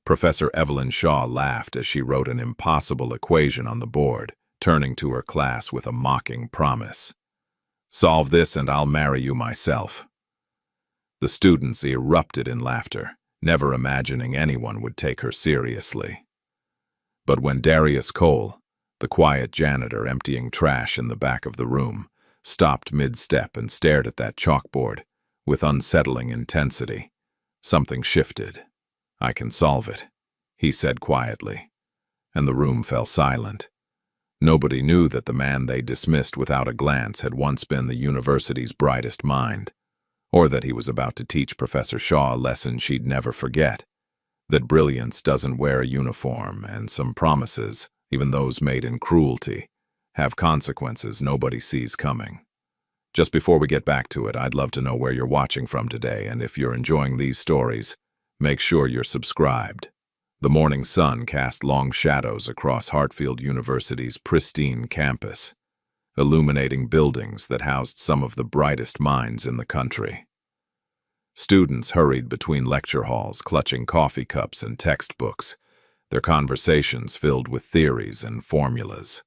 Professor Evelyn Shaw laughed as she wrote an impossible equation on the board, turning to her class with a mocking promise. "Solve this and I'll marry you myself." The students erupted in laughter, never imagining anyone would take her seriously. But when Darius Cole, the quiet janitor emptying trash in the back of the room, stopped mid-step and stared at that chalkboard with unsettling intensity, something shifted. "I can solve it," he said quietly, and the room fell silent. Nobody knew that the man they dismissed without a glance had once been the university's brightest mind, or that he was about to teach Professor Shaw a lesson she'd never forget, that brilliance doesn't wear a uniform, and some promises, even those made in cruelty, have consequences nobody sees coming. Just before we get back to it, I'd love to know where you're watching from today, and if you're enjoying these stories, make sure you're subscribed. The morning sun cast long shadows across Hartfield University's pristine campus, illuminating buildings that housed some of the brightest minds in the country. Students hurried between lecture halls, clutching coffee cups and textbooks, their conversations filled with theories and formulas.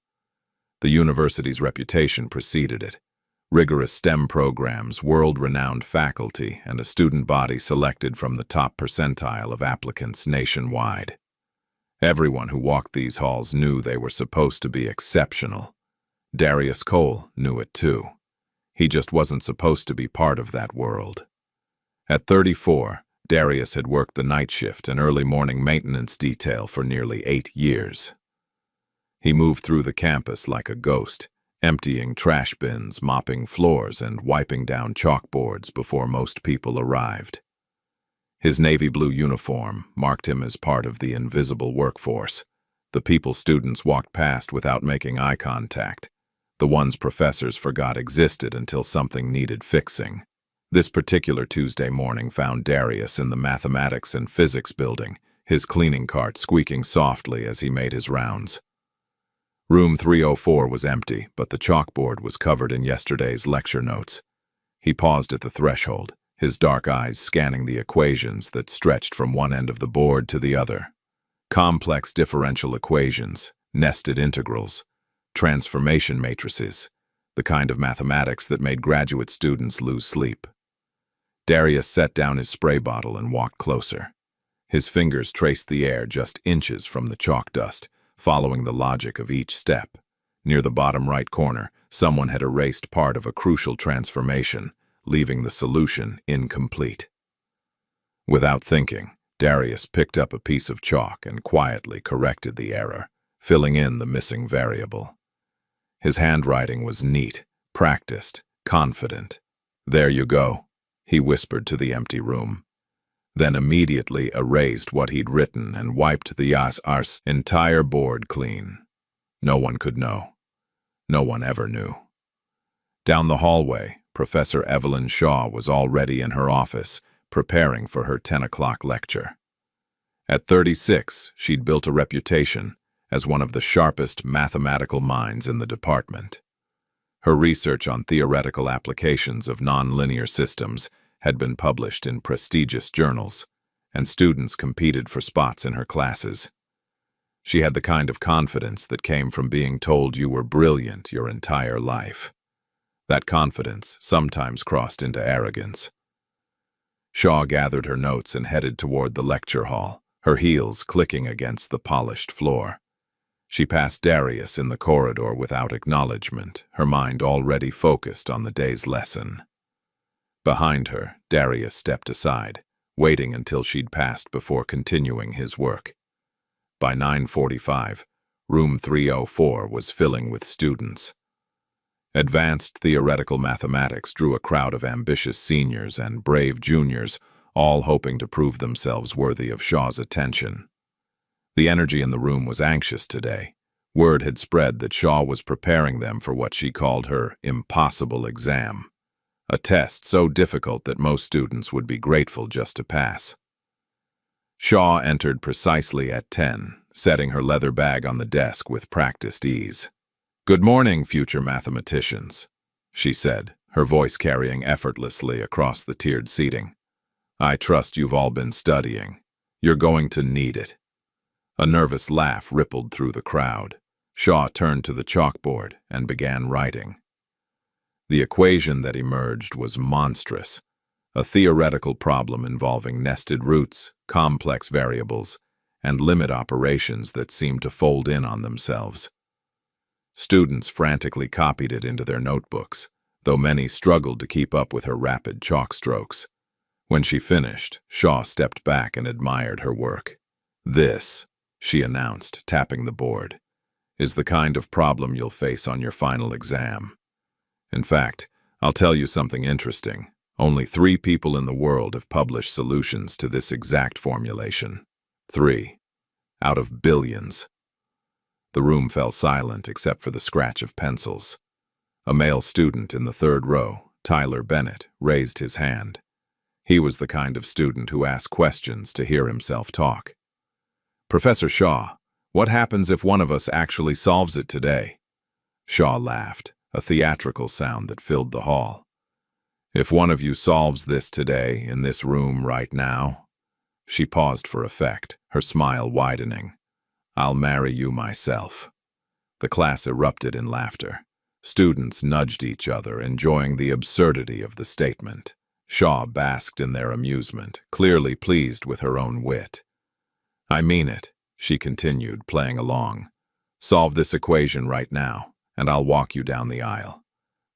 The university's reputation preceded it. Rigorous STEM programs, world-renowned faculty, and a student body selected from the top percentile of applicants nationwide. Everyone who walked these halls knew they were supposed to be exceptional. Darius Cole knew it too. He just wasn't supposed to be part of that world. At 34, Darius had worked the night shift and early morning maintenance detail for nearly 8 years. He moved through the campus like a ghost, emptying trash bins, mopping floors, and wiping down chalkboards before most people arrived. His navy blue uniform marked him as part of the invisible workforce, the people students walked past without making eye contact, the ones professors forgot existed until something needed fixing. This particular Tuesday morning found Darius in the mathematics and physics building, his cleaning cart squeaking softly as he made his rounds. Room 304 was empty, but the chalkboard was covered in yesterday's lecture notes. He paused at the threshold, his dark eyes scanning the equations that stretched from one end of the board to the other. Complex differential equations, nested integrals, transformation matrices, the kind of mathematics that made graduate students lose sleep. Darius set down his spray bottle and walked closer. His fingers traced the air just inches from the chalk dust, following the logic of each step. Near the bottom right corner, someone had erased part of a crucial transformation, leaving the solution incomplete. Without thinking, Darius picked up a piece of chalk and quietly corrected the error, filling in the missing variable. His handwriting was neat, practiced, confident. "There you go," he whispered to the empty room, then immediately erased what he'd written and wiped the ars entire board clean. No one could know. No one ever knew. Down the hallway, Professor Evelyn Shaw was already in her office, preparing for her 10 o'clock lecture. At 36, she'd built a reputation as one of the sharpest mathematical minds in the department. Her research on theoretical applications of nonlinear systems had been published in prestigious journals, and students competed for spots in her classes. She had the kind of confidence that came from being told you were brilliant your entire life. That confidence sometimes crossed into arrogance. Shaw gathered her notes and headed toward the lecture hall, her heels clicking against the polished floor. She passed Darius in the corridor without acknowledgement, her mind already focused on the day's lesson. Behind her, Darius stepped aside, waiting until she'd passed before continuing his work. By 9:45, room 304 was filling with students. Advanced theoretical mathematics drew a crowd of ambitious seniors and brave juniors, all hoping to prove themselves worthy of Shaw's attention. The energy in the room was anxious today. Word had spread that Shaw was preparing them for what she called her impossible exam, a test so difficult that most students would be grateful just to pass. Shaw entered precisely at 10, setting her leather bag on the desk with practiced ease. "Good morning, future mathematicians," she said, her voice carrying effortlessly across the tiered seating. "I trust you've all been studying. You're going to need it." A nervous laugh rippled through the crowd. Shaw turned to the chalkboard and began writing. The equation that emerged was monstrous, a theoretical problem involving nested roots, complex variables, and limit operations that seemed to fold in on themselves. Students frantically copied it into their notebooks, though many struggled to keep up with her rapid chalk strokes. When she finished, Shaw stepped back and admired her work. "This," she announced, tapping the board, "is the kind of problem you'll face on your final exam. In fact, I'll tell you something interesting. Only 3 people in the world have published solutions to this exact formulation. 3. Out of billions." The room fell silent except for the scratch of pencils. A male student in the 3rd row, Tyler Bennett, raised his hand. He was the kind of student who asked questions to hear himself talk. "Professor Shaw, what happens if one of us actually solves it today?" Shaw laughed, a theatrical sound that filled the hall. "If one of you solves this today, in this room right now," she paused for effect, her smile widening, "I'll marry you myself." The class erupted in laughter. Students nudged each other, enjoying the absurdity of the statement. Shaw basked in their amusement, clearly pleased with her own wit. "I mean it," she continued, playing along. "Solve this equation right now, and I'll walk you down the aisle.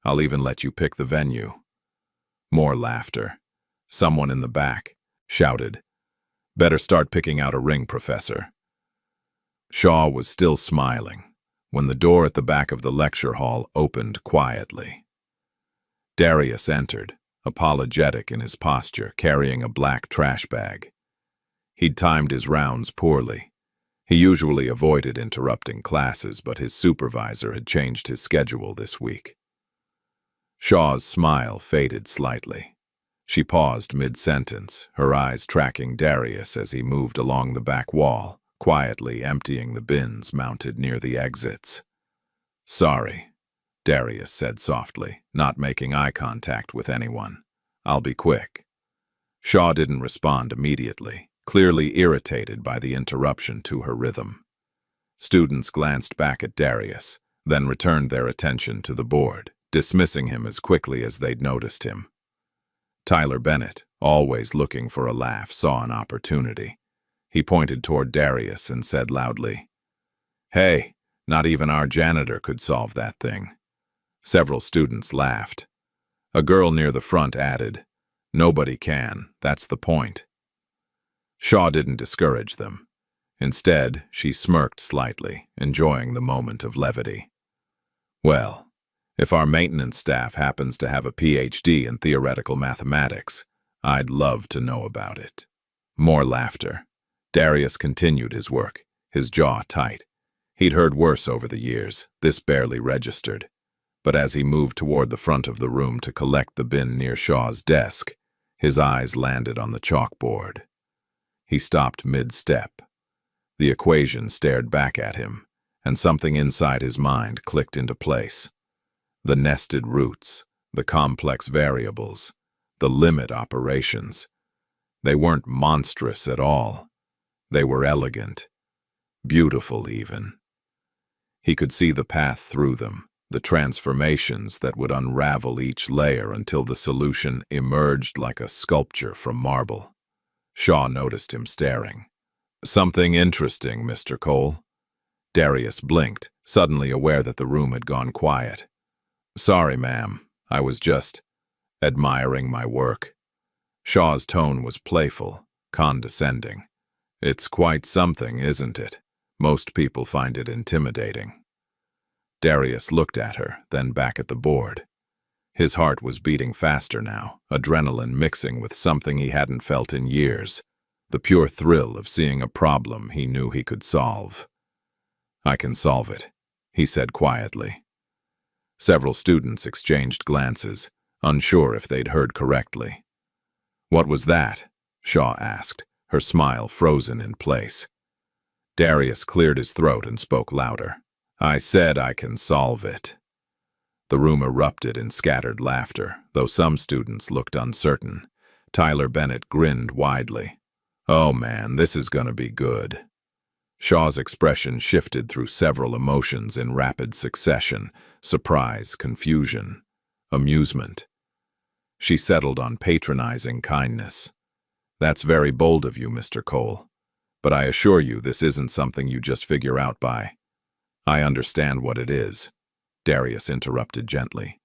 I'll even let you pick the venue." More laughter. Someone in the back shouted, "Better start picking out a ring, Professor." Shaw was still smiling when the door at the back of the lecture hall opened quietly. Darius entered, apologetic in his posture, carrying a black trash bag. He'd timed his rounds poorly. He usually avoided interrupting classes, but his supervisor had changed his schedule this week. Shaw's smile faded slightly. She paused mid-sentence, her eyes tracking Darius as he moved along the back wall, quietly emptying the bins mounted near the exits. "Sorry," Darius said softly, not making eye contact with anyone. "I'll be quick." Shaw didn't respond immediately, clearly irritated by the interruption to her rhythm. Students glanced back at Darius, then returned their attention to the board, dismissing him as quickly as they'd noticed him. Tyler Bennett, always looking for a laugh, saw an opportunity. He pointed toward Darius and said loudly, "Hey, not even our janitor could solve that thing." Several students laughed. A girl near the front added, "Nobody can, that's the point." Shaw didn't discourage them. Instead, she smirked slightly, enjoying the moment of levity. "Well, if our maintenance staff happens to have a PhD in theoretical mathematics, I'd love to know about it." More laughter. Darius continued his work, his jaw tight. He'd heard worse over the years, this barely registered. But as he moved toward the front of the room to collect the bin near Shaw's desk, his eyes landed on the chalkboard. He stopped mid-step. The equation stared back at him, and something inside his mind clicked into place. The nested roots, the complex variables, the limit operations. They weren't monstrous at all. They were elegant, beautiful even. He could see the path through them, the transformations that would unravel each layer until the solution emerged like a sculpture from marble. Shaw noticed him staring. "Something interesting, Mr. Cole?" Darius blinked, suddenly aware that the room had gone quiet. "Sorry, ma'am. I was just admiring my work." Shaw's tone was playful, condescending. "It's quite something, isn't it? Most people find it intimidating." Darius looked at her, then back at the board. His heart was beating faster now, adrenaline mixing with something he hadn't felt in years, the pure thrill of seeing a problem he knew he could solve. "I can solve it," he said quietly. Several students exchanged glances, unsure if they'd heard correctly. "What was that?" Shaw asked, her smile frozen in place. Darius cleared his throat and spoke louder. "I said I can solve it." The room erupted in scattered laughter, though some students looked uncertain. Tyler Bennett grinned widely. Oh man, this is gonna be good. Shaw's expression shifted through several emotions in rapid succession: surprise, confusion, amusement. She settled on patronizing kindness. That's very bold of you, Mr. Cole. But I assure you this isn't something you just figure out by. I understand what it is, Darius interrupted gently.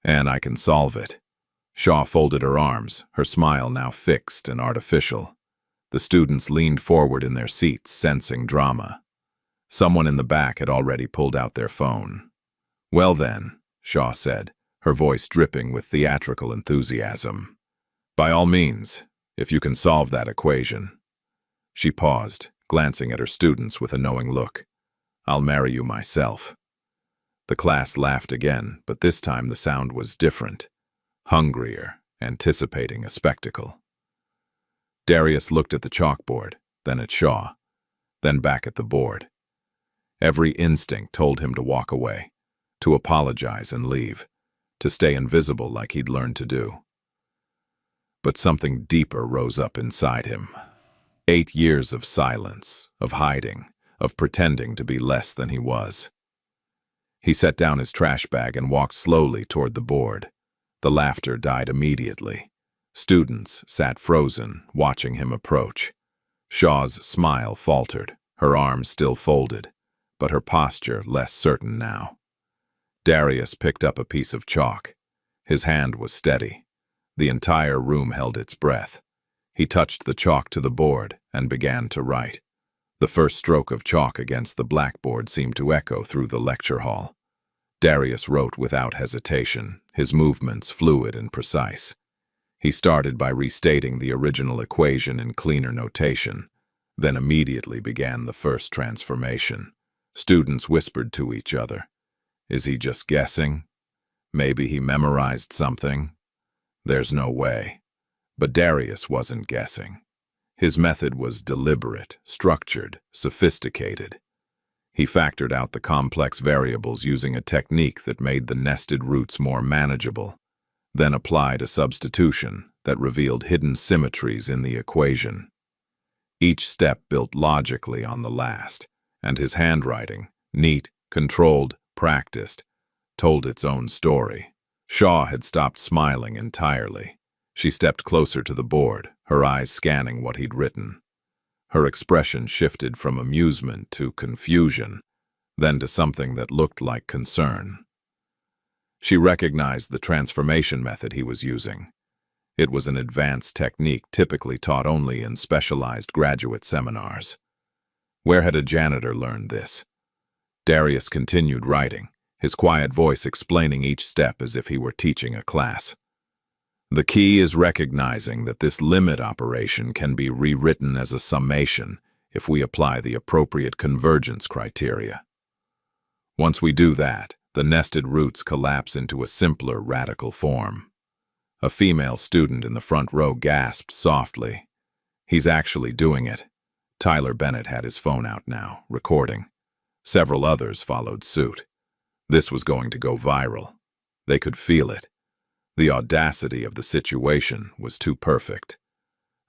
And I can solve it. Shaw folded her arms, her smile now fixed and artificial. The students leaned forward in their seats, sensing drama. Someone in the back had already pulled out their phone. Well then, Shaw said, her voice dripping with theatrical enthusiasm. By all means, if you can solve that equation. She paused, glancing at her students with a knowing look. I'll marry you myself. The class laughed again, but this time the sound was different, hungrier, anticipating a spectacle. Darius looked at the chalkboard, then at Shaw, then back at the board. Every instinct told him to walk away, to apologize and leave, to stay invisible like he'd learned to do. But something deeper rose up inside him. 8 years of silence, of hiding, of pretending to be less than he was. He set down his trash bag and walked slowly toward the board. The laughter died immediately. Students sat frozen, watching him approach. Shaw's smile faltered, her arms still folded, but her posture less certain now. Darius picked up a piece of chalk. His hand was steady. The entire room held its breath. He touched the chalk to the board and began to write. The first stroke of chalk against the blackboard seemed to echo through the lecture hall. Darius wrote without hesitation, his movements fluid and precise. He started by restating the original equation in cleaner notation, then immediately began the first transformation. Students whispered to each other. Is he just guessing? Maybe he memorized something? There's no way. But Darius wasn't guessing. His method was deliberate, structured, sophisticated. He factored out the complex variables using a technique that made the nested roots more manageable, then applied a substitution that revealed hidden symmetries in the equation. Each step built logically on the last, and his handwriting, neat, controlled, practiced, told its own story. Shaw had stopped smiling entirely. She stepped closer to the board, her eyes scanning what he'd written. Her expression shifted from amusement to confusion, then to something that looked like concern. She recognized the transformation method he was using. It was an advanced technique typically taught only in specialized graduate seminars. Where had a janitor learned this? Darius continued writing, his quiet voice explaining each step as if he were teaching a class. The key is recognizing that this limit operation can be rewritten as a summation if we apply the appropriate convergence criteria. Once we do that, the nested roots collapse into a simpler radical form. A female student in the front row gasped softly. He's actually doing it. Tyler Bennett had his phone out now, recording. Several others followed suit. This was going to go viral. They could feel it. The audacity of the situation was too perfect.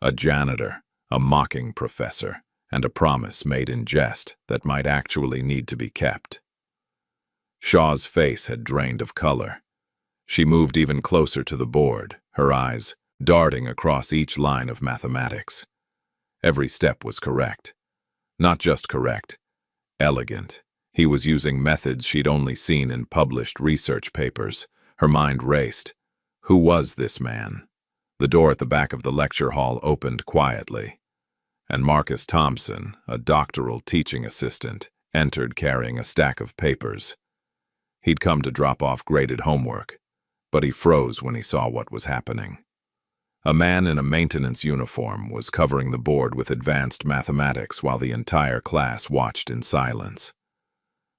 A janitor, a mocking professor, and a promise made in jest that might actually need to be kept. Shaw's face had drained of color. She moved even closer to the board, her eyes darting across each line of mathematics. Every step was correct. Not just correct, elegant. He was using methods she'd only seen in published research papers. Her mind raced. Who was this man? The door at the back of the lecture hall opened quietly, and Marcus Thompson, a doctoral teaching assistant, entered carrying a stack of papers. He'd come to drop off graded homework, but he froze when he saw what was happening. A man in a maintenance uniform was covering the board with advanced mathematics while the entire class watched in silence.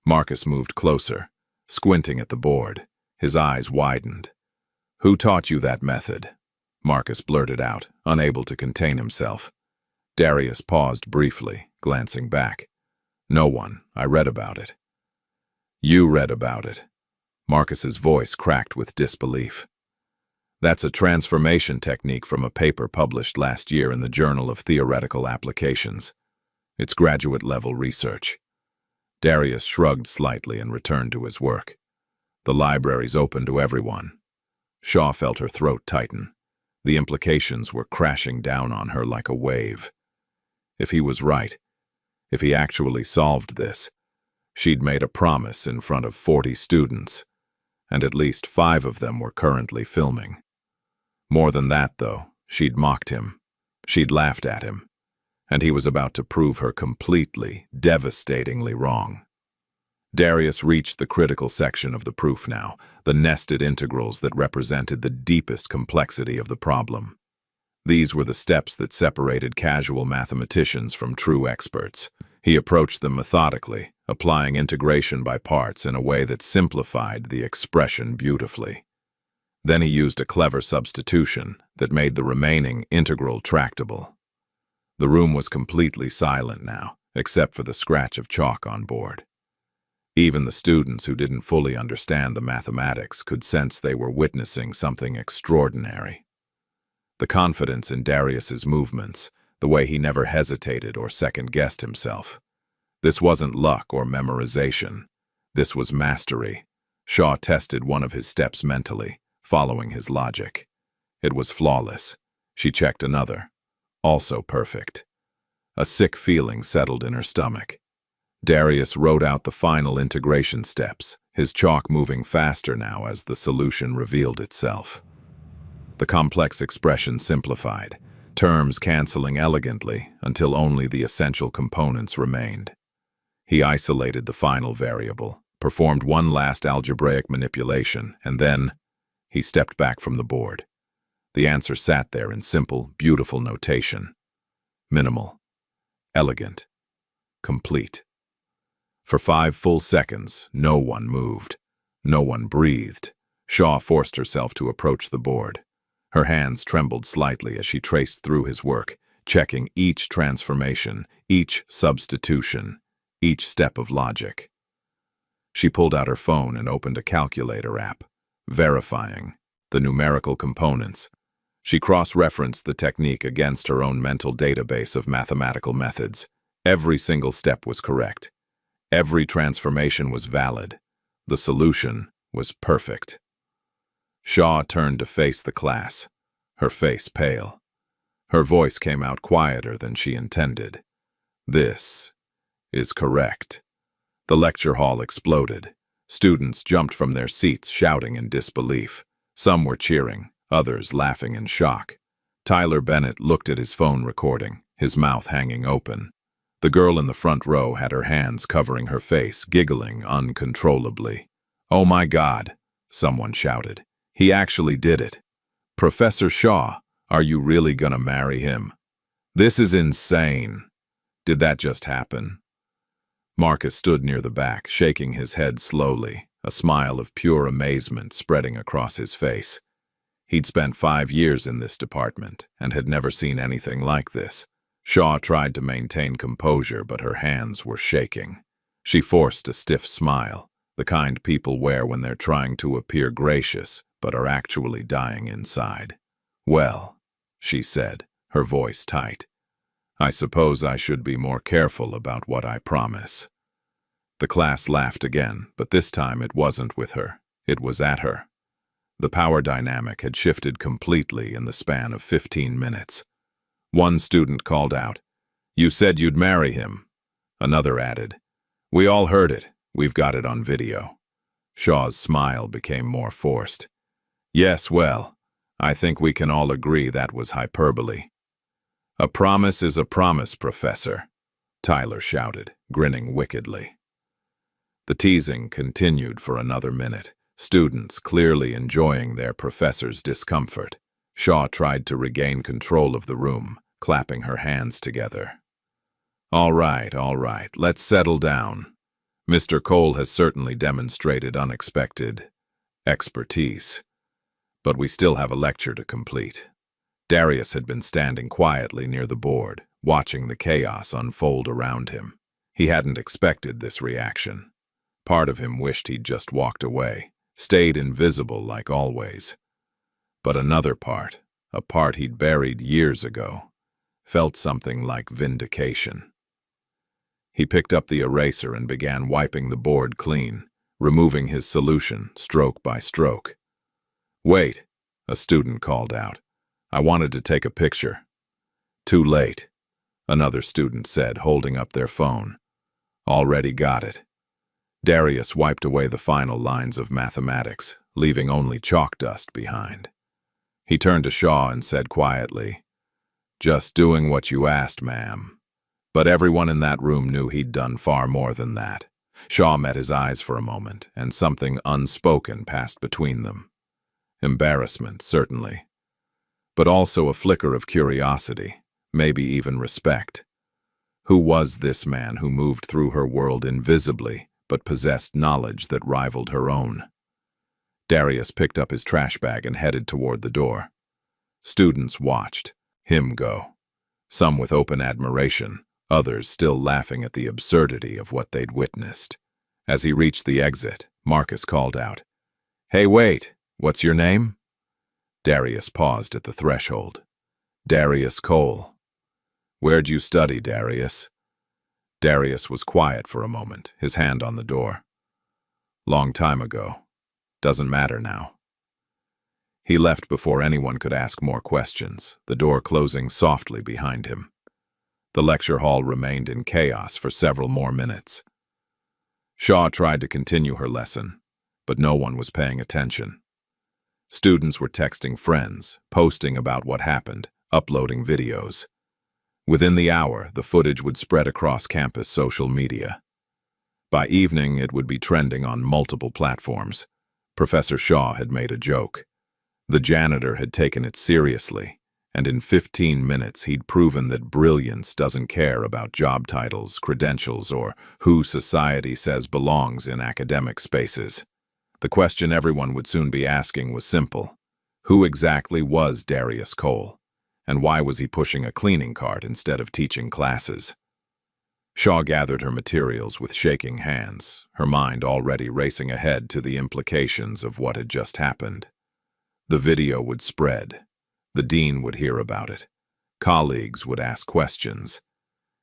Marcus moved closer, squinting at the board. His eyes widened. "Who taught you that method?" Marcus blurted out, unable to contain himself. Darius paused briefly, glancing back. "No one. I read about it." "You read about it." Marcus's voice cracked with disbelief. That's a transformation technique from a paper published last year in the Journal of Theoretical Applications. It's graduate-level research. Darius shrugged slightly and returned to his work. The library's open to everyone. Shaw felt her throat tighten. The implications were crashing down on her like a wave. If he was right, if he actually solved this, she'd made a promise in front of 40 students, and at least 5 of them were currently filming. More than that, though, she'd mocked him. She'd laughed at him. And he was about to prove her completely, devastatingly wrong. Darius reached the critical section of the proof now, the nested integrals that represented the deepest complexity of the problem. These were the steps that separated casual mathematicians from true experts. He approached them methodically, applying integration by parts in a way that simplified the expression beautifully. Then he used a clever substitution that made the remaining integral tractable. The room was completely silent now, except for the scratch of chalk on board. Even the students who didn't fully understand the mathematics could sense they were witnessing something extraordinary. The confidence in Darius's movements, the way he never hesitated or second-guessed himself. This wasn't luck or memorization. This was mastery. Shaw tested one of his steps mentally, following his logic. It was flawless. She checked another. Also perfect. A sick feeling settled in her stomach. Darius wrote out the final integration steps, his chalk moving faster now as the solution revealed itself. The complex expression simplified, terms canceling elegantly until only the essential components remained. He isolated the final variable, performed one last algebraic manipulation, and then he stepped back from the board. The answer sat there in simple, beautiful notation. Minimal. Elegant. Complete. For 5 full seconds, no one moved. No one breathed. Shaw forced herself to approach the board. Her hands trembled slightly as she traced through his work, checking each transformation, each substitution, each step of logic. She pulled out her phone and opened a calculator app, verifying the numerical components. She cross-referenced the technique against her own mental database of mathematical methods. Every single step was correct. Every transformation was valid. The solution was perfect. Shaw turned to face the class, her face pale. Her voice came out quieter than she intended. This is correct. The lecture hall exploded. Students jumped from their seats, shouting in disbelief. Some were cheering, others laughing in shock. Tyler Bennett looked at his phone recording, his mouth hanging open. The girl in the front row had her hands covering her face, giggling uncontrollably. "Oh my God," someone shouted. "He actually did it. Professor Shaw, are you really gonna marry him? This is insane. Did that just happen?" Marcus stood near the back, shaking his head slowly, a smile of pure amazement spreading across his face. He'd spent 5 years in this department and had never seen anything like this. Shaw tried to maintain composure, but her hands were shaking. She forced a stiff smile, the kind people wear when they're trying to appear gracious, but are actually dying inside. "Well," she said, her voice tight, "I suppose I should be more careful about what I promise." The class laughed again, but this time it wasn't with her, it was at her. The power dynamic had shifted completely in the span of 15 minutes. One student called out, "You said you'd marry him." Another added, "We all heard it. We've got it on video." Shaw's smile became more forced. "Yes, well, I think we can all agree that was hyperbole." "A promise is a promise, Professor," Tyler shouted, grinning wickedly. The teasing continued for another minute, students clearly enjoying their professor's discomfort. Shaw tried to regain control of the room, clapping her hands together. All right, let's settle down. Mr. Cole has certainly demonstrated unexpected expertise, but we still have a lecture to complete." Darius had been standing quietly near the board, watching the chaos unfold around him. He hadn't expected this reaction. Part of him wished he'd just walked away, stayed invisible like always. But another part, a part he'd buried years ago, felt something like vindication. He picked up the eraser and began wiping the board clean, removing his solution stroke by stroke. "Wait," a student called out. "I wanted to take a picture." "Too late," another student said, holding up their phone. "Already got it." Darius wiped away the final lines of mathematics, leaving only chalk dust behind. He turned to Shaw and said quietly, "Just doing what you asked, ma'am." But everyone in that room knew he'd done far more than that. Shaw met his eyes for a moment, and something unspoken passed between them. Embarrassment, certainly, but also a flicker of curiosity, maybe even respect. Who was this man who moved through her world invisibly, but possessed knowledge that rivaled her own? Darius picked up his trash bag and headed toward the door. Students watched him go, some with open admiration, others still laughing at the absurdity of what they'd witnessed. As he reached the exit, Marcus called out, "Hey, wait, what's your name?" Darius paused at the threshold. "Darius Cole." "Where'd you study, Darius?" Darius was quiet for a moment, his hand on the door. "Long time ago. Doesn't matter now." He left before anyone could ask more questions, the door closing softly behind him. The lecture hall remained in chaos for several more minutes. Shaw tried to continue her lesson, but no one was paying attention. Students were texting friends, posting about what happened, uploading videos. Within the hour, the footage would spread across campus social media. By evening, it would be trending on multiple platforms. Professor Shaw had made a joke. The janitor had taken it seriously, and in 15 minutes he'd proven that brilliance doesn't care about job titles, credentials, or who society says belongs in academic spaces. The question everyone would soon be asking was simple. Who exactly was Darius Cole? And why was he pushing a cleaning cart instead of teaching classes? Shaw gathered her materials with shaking hands, her mind already racing ahead to the implications of what had just happened. The video would spread. The dean would hear about it. Colleagues would ask questions.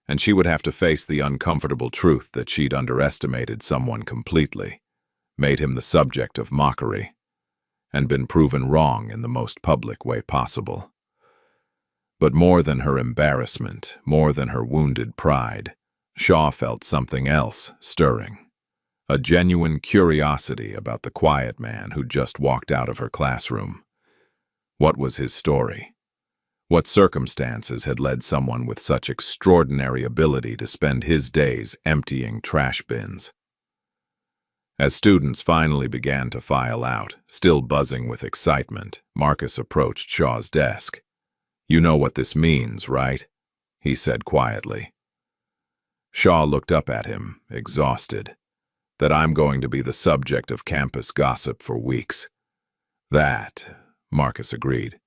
And she would have to face the uncomfortable truth that she'd underestimated someone completely, made him the subject of mockery, and been proven wrong in the most public way possible. But more than her embarrassment, more than her wounded pride, Shaw felt something else stirring. A genuine curiosity about the quiet man who'd just walked out of her classroom. What was his story? What circumstances had led someone with such extraordinary ability to spend his days emptying trash bins? As students finally began to file out, still buzzing with excitement, Marcus approached Shaw's desk. "You know what this means, right?" he said quietly. Shaw looked up at him, exhausted. "That I'm going to be the subject of campus gossip for weeks." "That," Marcus agreed,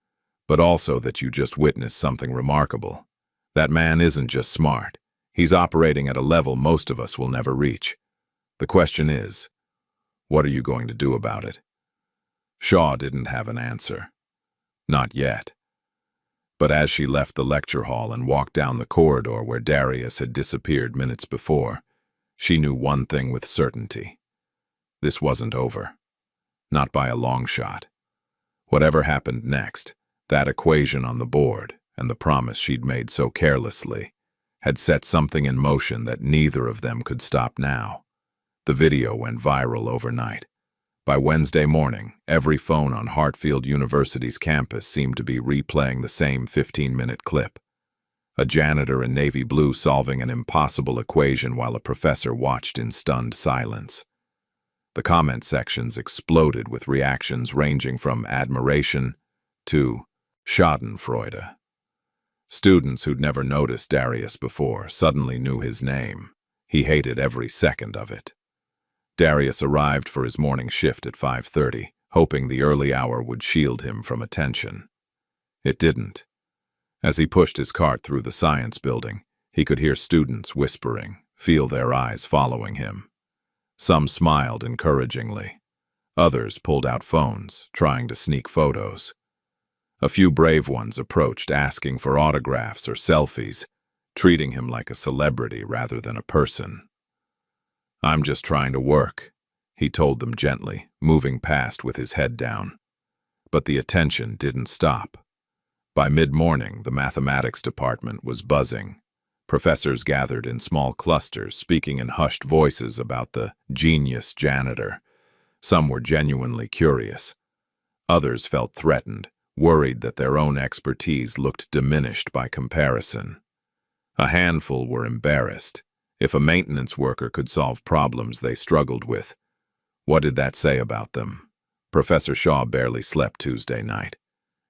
"but also that you just witnessed something remarkable. That man isn't just smart. He's operating at a level most of us will never reach. The question is, what are you going to do about it?" Shaw didn't have an answer. Not yet. But as she left the lecture hall and walked down the corridor where Darius had disappeared minutes before, she knew one thing with certainty. This wasn't over. Not by a long shot. Whatever happened next, that equation on the board and the promise she'd made so carelessly had set something in motion that neither of them could stop now. The video went viral overnight. By Wednesday morning, every phone on Hartfield University's campus seemed to be replaying the same 15-minute clip. A janitor in navy blue solving an impossible equation while a professor watched in stunned silence. The comment sections exploded with reactions ranging from admiration to schadenfreude. Students who'd never noticed Darius before suddenly knew his name. He hated every second of it. Darius arrived for his morning shift at 5:30, hoping the early hour would shield him from attention. It didn't. As he pushed his cart through the science building, he could hear students whispering, feel their eyes following him. Some smiled encouragingly. Others pulled out phones, trying to sneak photos. A few brave ones approached asking for autographs or selfies, treating him like a celebrity rather than a person. "I'm just trying to work," he told them gently, moving past with his head down. But the attention didn't stop. By mid-morning, the mathematics department was buzzing. Professors gathered in small clusters, speaking in hushed voices about the genius janitor. Some were genuinely curious. Others felt threatened, worried that their own expertise looked diminished by comparison. A handful were embarrassed. If a maintenance worker could solve problems they struggled with, what did that say about them? Professor Shaw barely slept Tuesday night.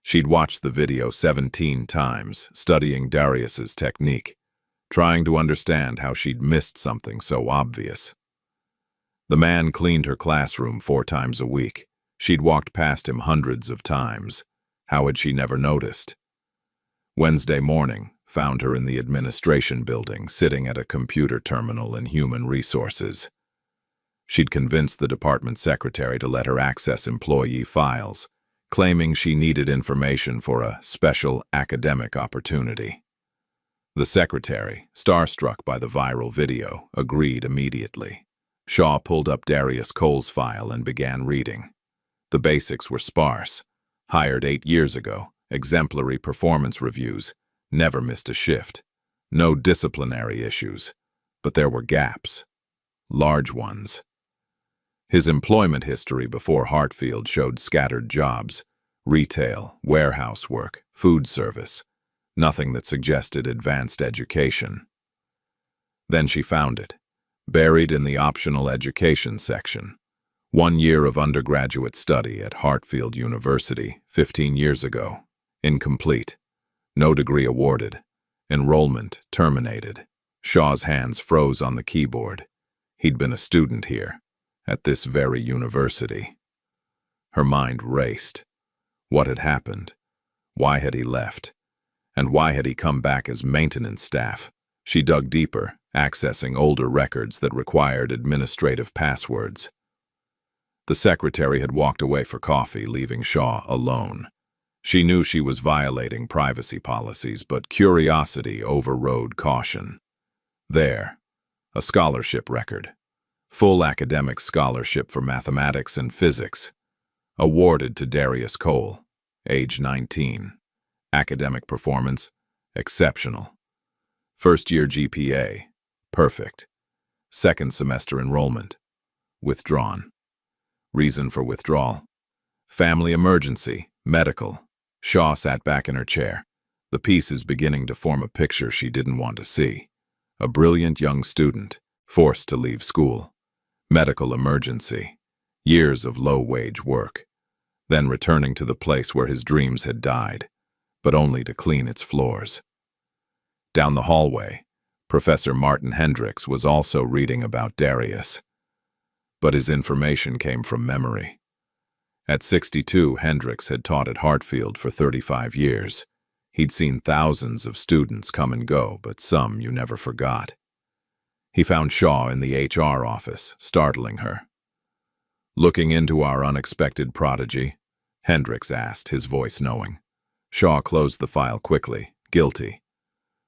She'd watched the video 17 times, studying Darius's technique, trying to understand how she'd missed something so obvious. The man cleaned her classroom 4 times a week. She'd walked past him hundreds of times. How had she never noticed? Wednesday morning found her in the administration building, sitting at a computer terminal in human resources. She'd convinced the department secretary to let her access employee files, claiming she needed information for a special academic opportunity. The secretary, starstruck by the viral video, agreed immediately. Shaw pulled up Darius Cole's file and began reading. The basics were sparse. Hired 8 years ago, exemplary performance reviews, never missed a shift. No disciplinary issues, but there were gaps. Large ones. His employment history before Hartfield showed scattered jobs, retail, warehouse work, food service, nothing that suggested advanced education. Then she found it, buried in the optional education section. 1 year of undergraduate study at Hartfield University 15 years ago. Incomplete. No degree awarded. Enrollment terminated. Shaw's hands froze on the keyboard. He'd been a student here, at this very university. Her mind raced. What had happened? Why had he left? And why had he come back as maintenance staff? She dug deeper, accessing older records that required administrative passwords. The secretary had walked away for coffee, leaving Shaw alone. She knew she was violating privacy policies, but curiosity overrode caution. There, a scholarship record. Full academic scholarship for mathematics and physics. Awarded to Darius Cole, age 19. Academic performance, exceptional. First-year GPA, perfect. Second semester enrollment, withdrawn. Reason for withdrawal: family emergency, medical. Shaw sat back in her chair. The pieces beginning to form a picture she didn't want to see. A brilliant young student, forced to leave school. Medical emergency. Years of low-wage work. Then returning to the place where his dreams had died, but only to clean its floors. Down the hallway, Professor Martin Hendricks was also reading about Darius. But his information came from memory. At 62, Hendricks had taught at Hartfield for 35 years. He'd seen thousands of students come and go, but some you never forgot. He found Shaw in the HR office, startling her. "Looking into our unexpected prodigy?" Hendricks asked, his voice knowing. Shaw closed the file quickly, guilty.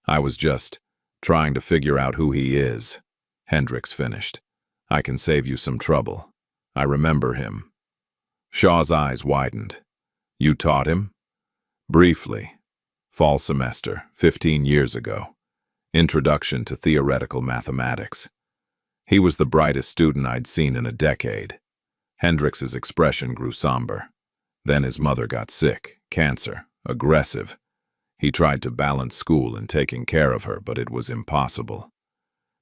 "I was just trying to figure out who he is," Hendricks finished. "I can save you some trouble. I remember him." Shaw's eyes widened. "You taught him?" "Briefly. Fall semester, 15 years ago. Introduction to theoretical mathematics. He was the brightest student I'd seen in a decade." Hendricks's expression grew somber. Then his mother got sick, cancer, aggressive. He tried to balance school and taking care of her, but it was impossible.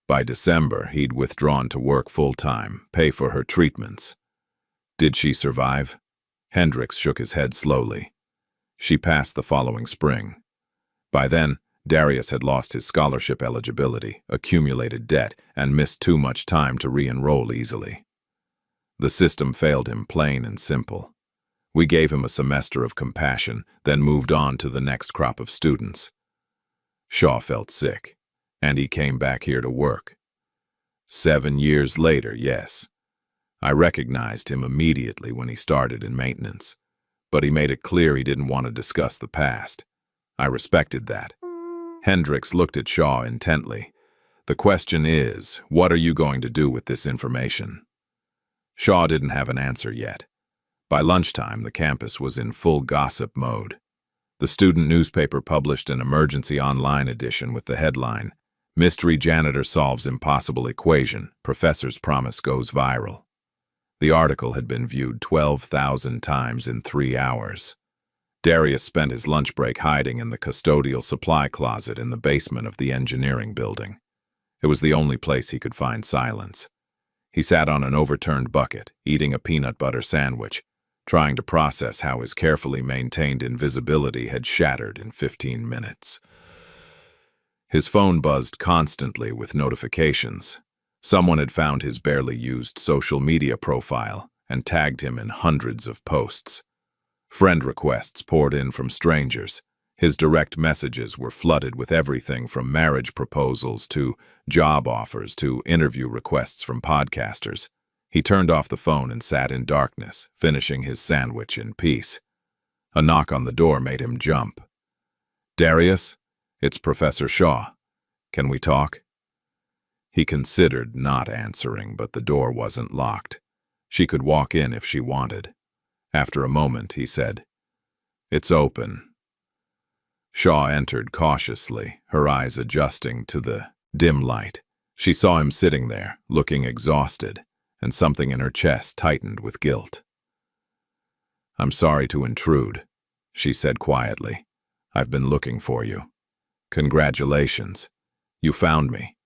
By December, he'd withdrawn to work full-time, pay for her treatments. Did she survive? Hendricks shook his head slowly. She passed the following spring. By then, Darius had lost his scholarship eligibility, accumulated debt, and missed too much time to re-enroll easily. The system failed him, plain and simple. We gave him a semester of compassion, then moved on to the next crop of students. Shaw felt sick, and he came back here to work. 7 years later, yes. I recognized him immediately when he started in maintenance. but he made it clear he didn't want to discuss the past. I respected that. Hendricks looked at Shaw intently. The question is, what are you going to do with this information? Shaw didn't have an answer yet. By lunchtime, the campus was in full gossip mode. The student newspaper published an emergency online edition with the headline, "Mystery Janitor Solves Impossible Equation, Professor's Promise Goes Viral." The article had been viewed 12,000 times in 3 hours. Darius spent his lunch break hiding in the custodial supply closet in the basement of the engineering building. It was the only place he could find silence. He sat on an overturned bucket, eating a peanut butter sandwich, trying to process how his carefully maintained invisibility had shattered in 15 minutes. His phone buzzed constantly with notifications. Someone had found his barely used social media profile and tagged him in hundreds of posts. Friend requests poured in from strangers. His direct messages were flooded with everything from marriage proposals to job offers to interview requests from podcasters. He turned off the phone and sat in darkness, finishing his sandwich in peace. A knock on the door made him jump. "Darius, it's Professor Shaw. Can we talk?" He considered not answering, but the door wasn't locked. She could walk in if she wanted. After a moment, he said, "It's open." Shaw entered cautiously, her eyes adjusting to the dim light. She saw him sitting there, looking exhausted, and something in her chest tightened with guilt. "I'm sorry to intrude," she said quietly. "I've been looking for you. Congratulations. You found me."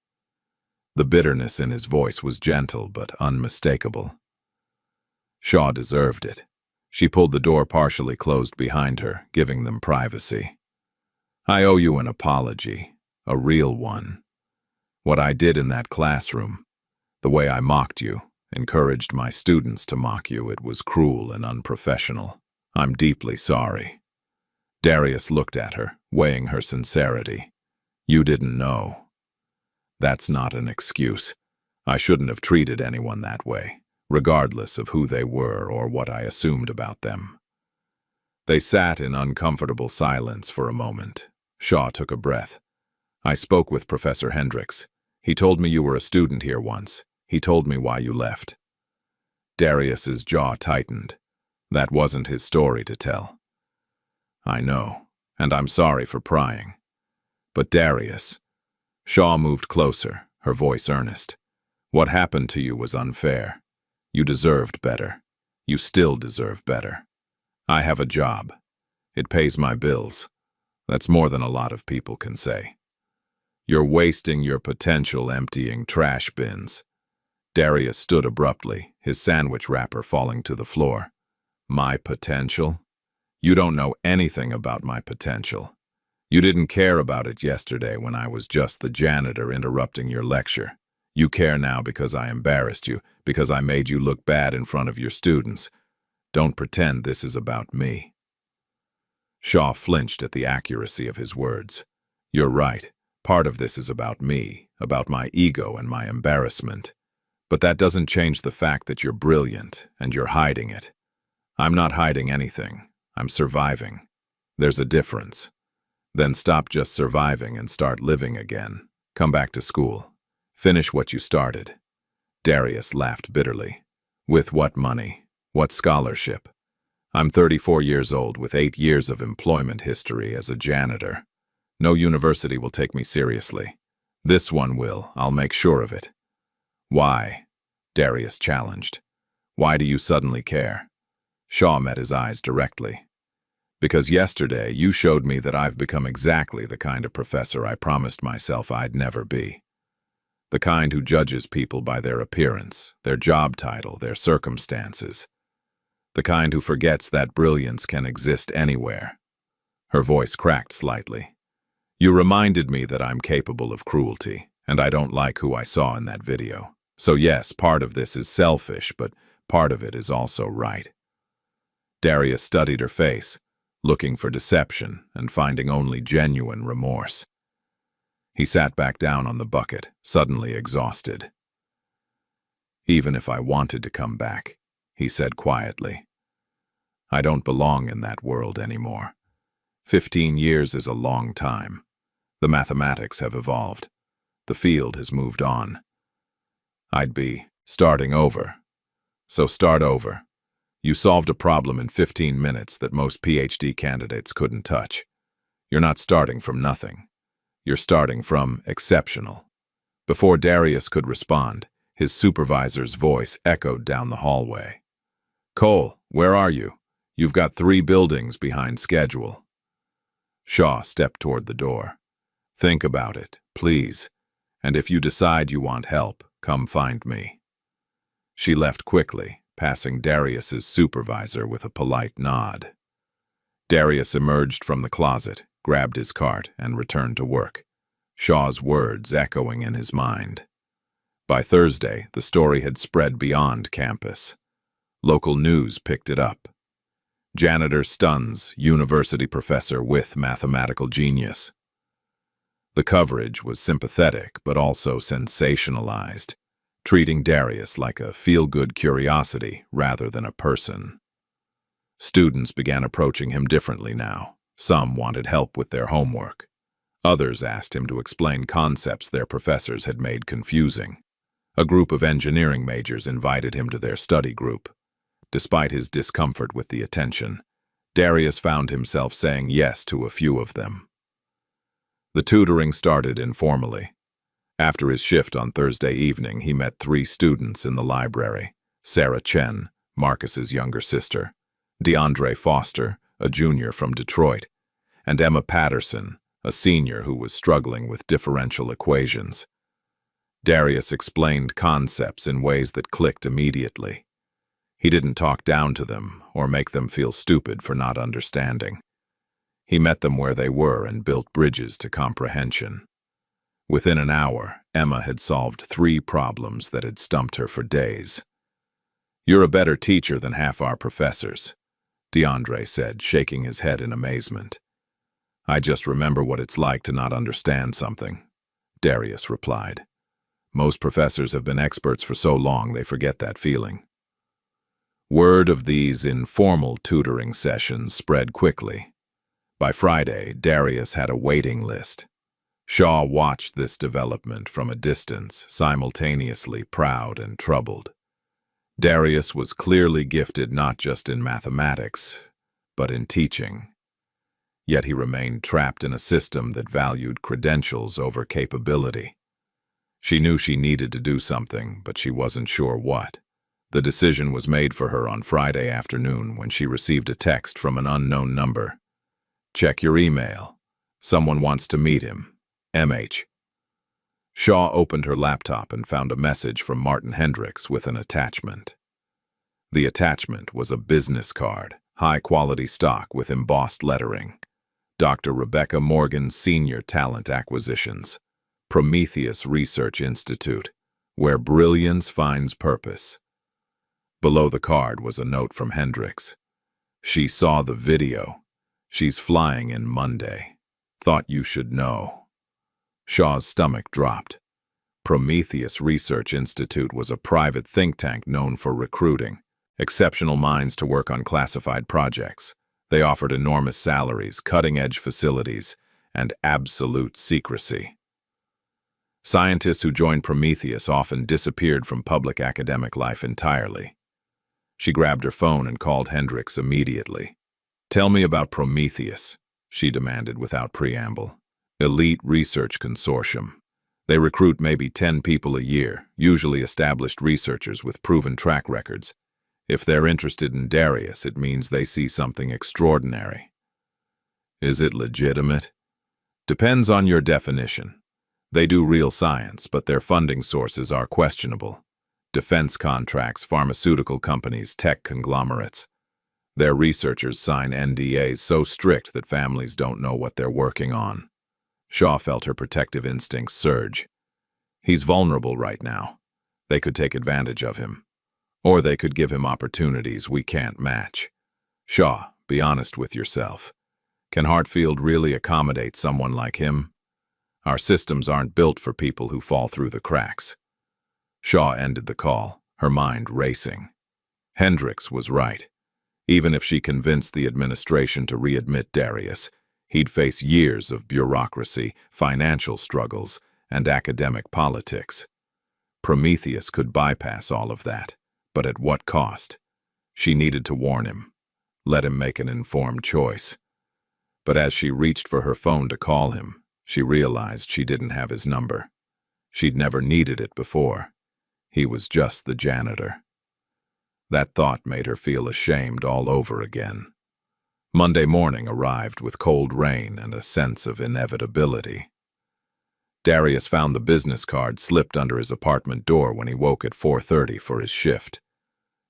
The bitterness in his voice was gentle but unmistakable. Shaw deserved it. She pulled the door partially closed behind her, giving them privacy. "I owe you an apology, a real one. What I did in that classroom, the way I mocked you, encouraged my students to mock you, it was cruel and unprofessional. I'm deeply sorry." Darius looked at her, weighing her sincerity. "You didn't know." "That's not an excuse. I shouldn't have treated anyone that way, regardless of who they were or what I assumed about them." They sat in uncomfortable silence for a moment. Shaw took a breath. "I spoke with Professor Hendricks. He told me you were a student here once. He told me why you left." Darius's jaw tightened. That wasn't his story to tell. "I know, and I'm sorry for prying. But Darius..." Shaw moved closer, her voice earnest. "What happened to you was unfair. You deserved better. You still deserve better. I have a job. It pays my bills. That's more than a lot of people can say. You're wasting your potential emptying trash bins." Darius stood abruptly, his sandwich wrapper falling to the floor. "My potential? You don't know anything about my potential. You didn't care about it yesterday when I was just the janitor interrupting your lecture. You care now because I embarrassed you, because I made you look bad in front of your students. Don't pretend this is about me." Shaw flinched at the accuracy of his words. "You're right. Part of this is about me, about my ego and my embarrassment. But that doesn't change the fact that you're brilliant and you're hiding it. I'm not hiding anything. I'm surviving. There's a difference. Then stop just surviving and start living again. Come back to school. Finish what you started." Darius laughed bitterly. "With what money? What scholarship? I'm 34 years old with 8 years of employment history as a janitor. No university will take me seriously. This one will, I'll make sure of it." "Why?" Darius challenged. "Why do you suddenly care?" Shaw met his eyes directly. "Because yesterday you showed me that I've become exactly the kind of professor I promised myself I'd never be. The kind who judges people by their appearance, their job title, their circumstances. The kind who forgets that brilliance can exist anywhere." Her voice cracked slightly. "You reminded me that I'm capable of cruelty, and I don't like who I saw in that video. So yes, part of this is selfish, but part of it is also right." Darius studied her face, looking for deception and finding only genuine remorse. He sat back down on the bucket, suddenly exhausted. "Even if I wanted to come back," he said quietly, I don't belong in that world anymore. 15 years is a long time. The mathematics have evolved. The field has moved on. I'd be starting over. So start over. You solved a problem in 15 minutes that most PhD candidates couldn't touch. You're not starting from nothing. You're starting from exceptional. Before Darius could respond, his supervisor's voice echoed down the hallway. Cole, where are you? You've got 3 buildings behind schedule. Shaw stepped toward the door. Think about it, please. And if you decide you want help, come find me. She left quickly, passing Darius's supervisor with a polite nod. Darius emerged from the closet, grabbed his cart, and returned to work, Shaw's words echoing in his mind. By Thursday, the story had spread beyond campus. Local news picked it up. Janitor stuns university professor with mathematical genius. The coverage was sympathetic but also sensationalized, treating Darius like a feel-good curiosity rather than a person. Students began approaching him differently now. Some wanted help with their homework. Others asked him to explain concepts their professors had made confusing. A group of engineering majors invited him to their study group. Despite his discomfort with the attention, Darius found himself saying yes to a few of them. The tutoring started informally. After his shift on Thursday evening, he met 3 students in the library: Sarah Chen, Marcus's younger sister, DeAndre Foster, a junior from Detroit, and Emma Patterson, a senior who was struggling with differential equations. Darius explained concepts in ways that clicked immediately. He didn't talk down to them or make them feel stupid for not understanding. He met them where they were and built bridges to comprehension. Within an hour, Emma had solved 3 problems that had stumped her for days. "You're a better teacher than half our professors," DeAndre said, shaking his head in amazement. "I just remember what it's like to not understand something," Darius replied. "Most professors have been experts for so long they forget that feeling." Word of these informal tutoring sessions spread quickly. By Friday, Darius had a waiting list. Shaw watched this development from a distance, simultaneously proud and troubled. Darius was clearly gifted not just in mathematics, but in teaching. Yet he remained trapped in a system that valued credentials over capability. She knew she needed to do something, but she wasn't sure what. The decision was made for her on Friday afternoon when she received a text from an unknown number. "Check your email. Someone wants to meet him. MH." Shaw opened her laptop and found a message from Martin Hendricks with an attachment. The attachment was a business card, high-quality stock with embossed lettering. Dr. Rebecca Morgan, Senior Talent Acquisitions, Prometheus Research Institute, where brilliance finds purpose. Below the card was a note from Hendricks. "She saw the video. She's flying in Monday. Thought you should know." Shaw's stomach dropped. Prometheus Research Institute was a private think tank known for recruiting exceptional minds to work on classified projects. They offered enormous salaries, cutting-edge facilities, and absolute secrecy. Scientists who joined Prometheus often disappeared from public academic life entirely. She grabbed her phone and called Hendricks immediately. "Tell me about Prometheus," she demanded without preamble. "Elite Research Consortium. They recruit maybe 10 people a year, usually established researchers with proven track records. If they're interested in Darius, it means they see something extraordinary." "Is it legitimate?" "Depends on your definition. They do real science, but their funding sources are questionable. Defense contracts, pharmaceutical companies, tech conglomerates. Their researchers sign NDAs so strict that families don't know what they're working on." Shaw felt her protective instincts surge. He's vulnerable right now. They could take advantage of him. Or they could give him opportunities we can't match. Shaw, be honest with yourself. Can Hartfield really accommodate someone like him? Our systems aren't built for people who fall through the cracks. Shaw ended the call, her mind racing. Hendricks was right. Even if she convinced the administration to readmit Darius, he'd face years of bureaucracy, financial struggles, and academic politics. Prometheus could bypass all of that, but at what cost? She needed to warn him, let him make an informed choice. But as she reached for her phone to call him, she realized she didn't have his number. She'd never needed it before. He was just the janitor. That thought made her feel ashamed all over again. Monday morning arrived with cold rain and a sense of inevitability. Darius found the business card slipped under his apartment door when he woke at 4:30 for his shift.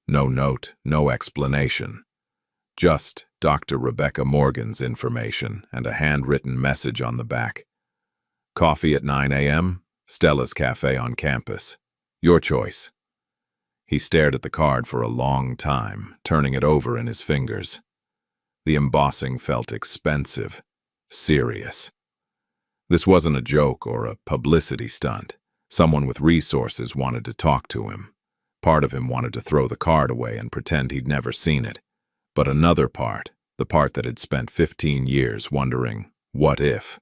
No note, no explanation. Just Dr. Rebecca Morgan's information and a handwritten message on the back. Coffee at 9 a.m., Stella's Cafe on campus. Your choice. He stared at the card for a long time, turning it over in his fingers. The embossing felt expensive, serious. This wasn't a joke or a publicity stunt. Someone with resources wanted to talk to him. Part of him wanted to throw the card away and pretend he'd never seen it. But another part, the part that had spent 15 years wondering, what if,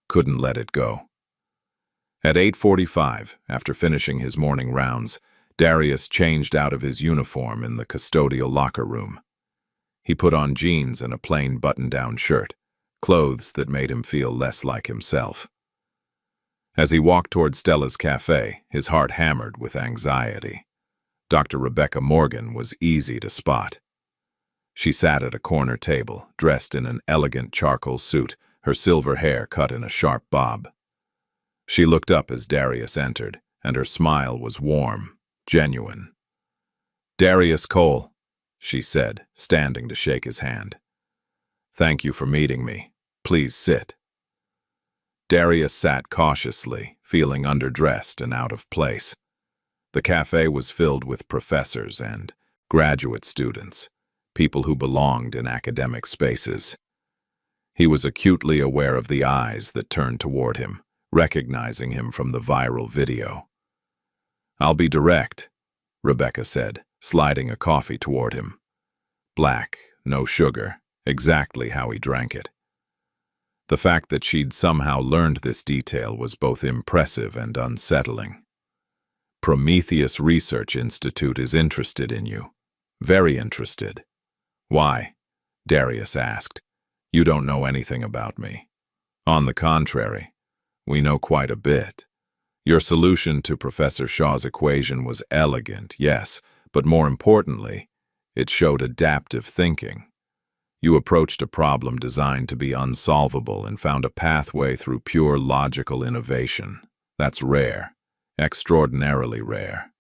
couldn't let it go. At 8:45, after finishing his morning rounds, Darius changed out of his uniform in the custodial locker room. He put on jeans and a plain button-down shirt, clothes that made him feel less like himself. As he walked toward Stella's Cafe, his heart hammered with anxiety. Dr. Rebecca Morgan was easy to spot. She sat at a corner table, dressed in an elegant charcoal suit, her silver hair cut in a sharp bob. She looked up as Darius entered, and her smile was warm, genuine. "Darius Cole," she said, standing to shake his hand. "Thank you for meeting me. Please sit." Darius sat cautiously, feeling underdressed and out of place. The cafe was filled with professors and graduate students, people who belonged in academic spaces. He was acutely aware of the eyes that turned toward him, recognizing him from the viral video. "I'll be direct," Rebecca said, sliding a coffee toward him. Black, no sugar, exactly how he drank it. The fact that she'd somehow learned this detail was both impressive and unsettling. "Prometheus Research Institute is interested in you. Very interested." "Why?" Darius asked. "You don't know anything about me." "On the contrary, we know quite a bit. Your solution to Professor Shaw's equation was elegant, yes, but more importantly, it showed adaptive thinking. You approached a problem designed to be unsolvable and found a pathway through pure logical innovation. That's rare, extraordinarily rare."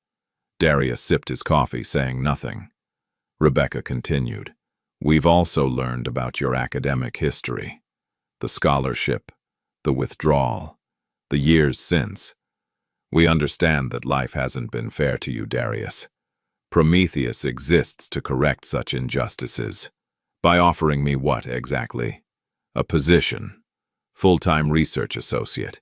Darius sipped his coffee, saying nothing. Rebecca continued, "We've also learned about your academic history, the scholarship, the withdrawal, the years since. We understand that life hasn't been fair to you, Darius. Prometheus exists to correct such injustices. By offering me what, exactly? A position. Full-time research associate.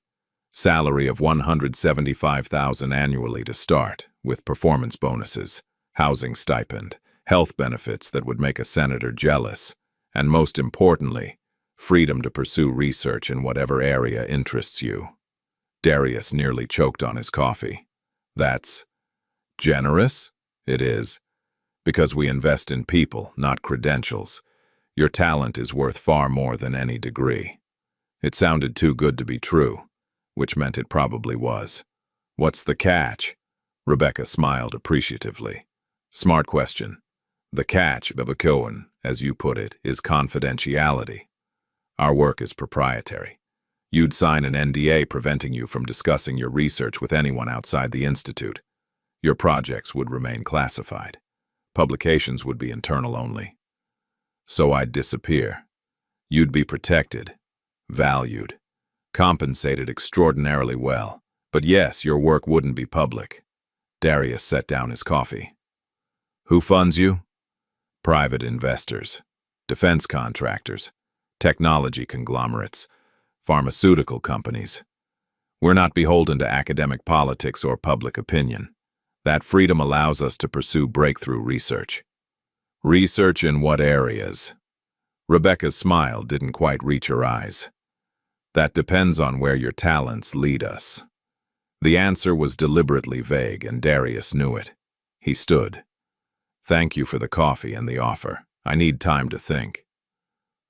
Salary of $175,000 annually to start, with performance bonuses, housing stipend, health benefits that would make a senator jealous, and most importantly, freedom to pursue research in whatever area interests you." Darius nearly choked on his coffee. "That's generous?" "It is. Because we invest in people, not credentials. Your talent is worth far more than any degree." It sounded too good to be true, which meant it probably was. "What's the catch?" Rebecca smiled appreciatively. "Smart question. The catch, Bebekoen, as you put it, is confidentiality. Our work is proprietary. You'd sign an NDA preventing you from discussing your research with anyone outside the Institute. Your projects would remain classified. Publications would be internal only. So I'd disappear. You'd be protected, valued, compensated extraordinarily well. But yes, your work wouldn't be public." Darius set down his coffee. "Who funds you?" "Private investors, defense contractors, technology conglomerates, pharmaceutical companies. We're not beholden to academic politics or public opinion. That freedom allows us to pursue breakthrough research." Research in what areas? Rebecca's smile didn't quite reach her eyes. That depends on where your talents lead us. The answer was deliberately vague, and Darius knew it. He stood. Thank you for the coffee and the offer. I need time to think.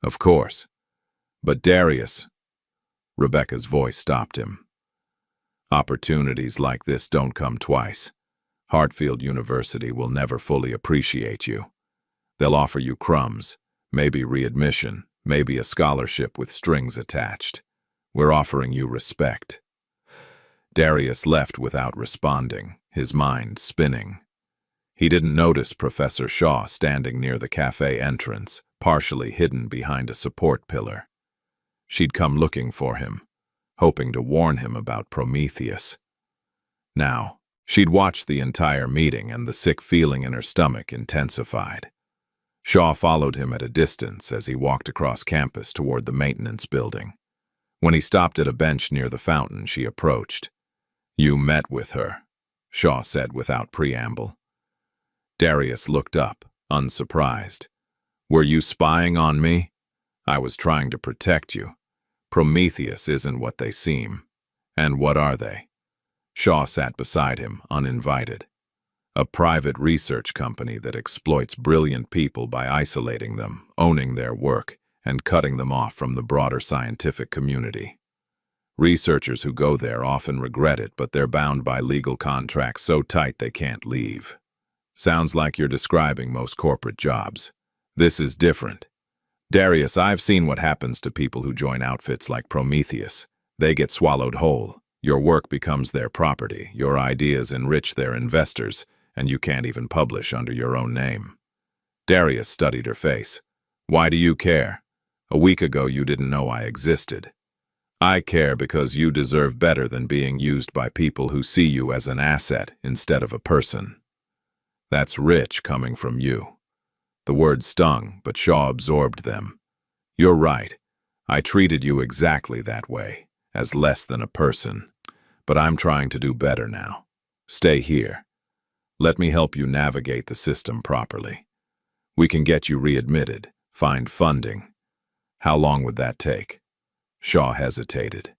Of course. But Darius, Rebecca's voice stopped him. Opportunities like this don't come twice. Hartfield University will never fully appreciate you. They'll offer you crumbs, maybe readmission, maybe a scholarship with strings attached. We're offering you respect. Darius left without responding, his mind spinning. He didn't notice Professor Shaw standing near the cafe entrance, partially hidden behind a support pillar. She'd come looking for him, hoping to warn him about Prometheus. Now, she'd watched the entire meeting, and the sick feeling in her stomach intensified. Shaw followed him at a distance as he walked across campus toward the maintenance building. When he stopped at a bench near the fountain, she approached. "You met with her," Shaw said without preamble. Darius looked up, unsurprised. "Were you spying on me? I was trying to protect you. Prometheus isn't what they seem." "And what are they?" Shaw sat beside him, uninvited. "A private research company that exploits brilliant people by isolating them, owning their work, and cutting them off from the broader scientific community. Researchers who go there often regret it, but they're bound by legal contracts so tight they can't leave. Sounds like you're describing most corporate jobs. This is different. Darius, I've seen what happens to people who join outfits like Prometheus. They get swallowed whole. Your work becomes their property, your ideas enrich their investors, and you can't even publish under your own name." Darius studied her face. "Why do you care? A week ago you didn't know I existed." "I care because you deserve better than being used by people who see you as an asset instead of a person." "That's rich coming from you." The words stung, but Shaw absorbed them. "You're right. I treated you exactly that way, as less than a person. But I'm trying to do better now. Stay here. Let me help you navigate the system properly. We can get you readmitted, find funding. How long would that take?" Shaw hesitated.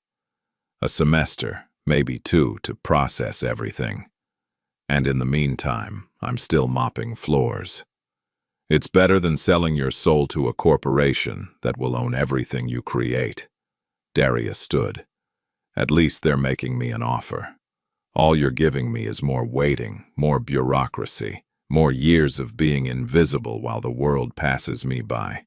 "A semester, maybe 2, to process everything. And in the meantime, I'm still mopping floors. It's better than selling your soul to a corporation that will own everything you create." Darius stood. "At least they're making me an offer. All you're giving me is more waiting, more bureaucracy, more years of being invisible while the world passes me by."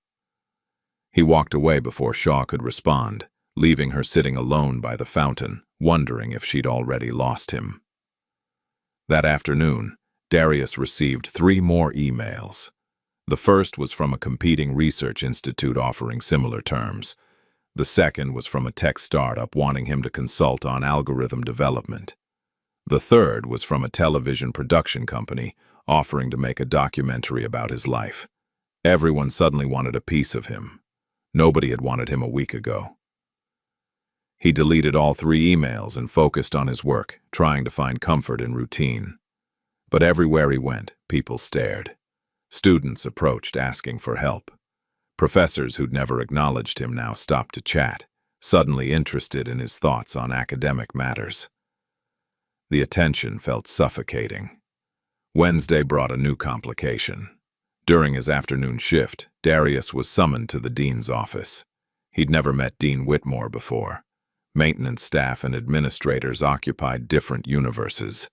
He walked away before Shaw could respond, leaving her sitting alone by the fountain, wondering if she'd already lost him. That afternoon, Darius received 3 more emails. The first was from a competing research institute offering similar terms. The second was from a tech startup wanting him to consult on algorithm development. The third was from a television production company offering to make a documentary about his life. Everyone suddenly wanted a piece of him. Nobody had wanted him a week ago. He deleted all 3 emails and focused on his work, trying to find comfort in routine. But everywhere he went, people stared. Students approached asking for help. Professors who'd never acknowledged him now stopped to chat, suddenly interested in his thoughts on academic matters. The attention felt suffocating. Wednesday brought a new complication. During his afternoon shift, Darius was summoned to the dean's office. He'd never met Dean Whitmore before. Maintenance staff and administrators occupied different universes.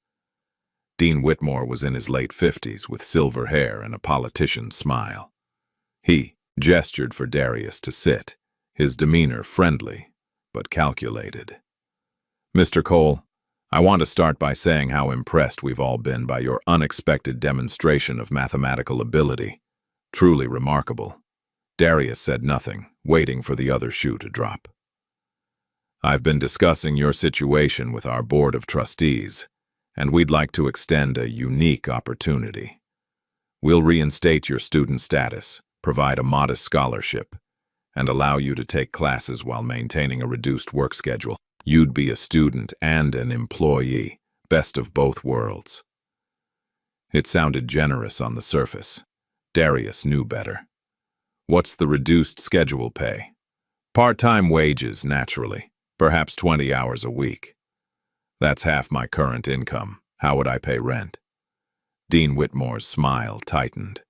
Dean Whitmore was in his late 50s with silver hair and a politician's smile. He gestured for Darius to sit, his demeanor friendly, but calculated. "Mr. Cole, I want to start by saying how impressed we've all been by your unexpected demonstration of mathematical ability. Truly remarkable." Darius said nothing, waiting for the other shoe to drop. "I've been discussing your situation with our board of trustees, and we'd like to extend a unique opportunity. We'll reinstate your student status, provide a modest scholarship, and allow you to take classes while maintaining a reduced work schedule. You'd be a student and an employee, best of both worlds." It sounded generous on the surface. Darius knew better. What's the reduced schedule pay? Part-time wages, naturally. Perhaps 20 hours a week. That's half my current income. How would I pay rent? Dean Whitmore's smile tightened.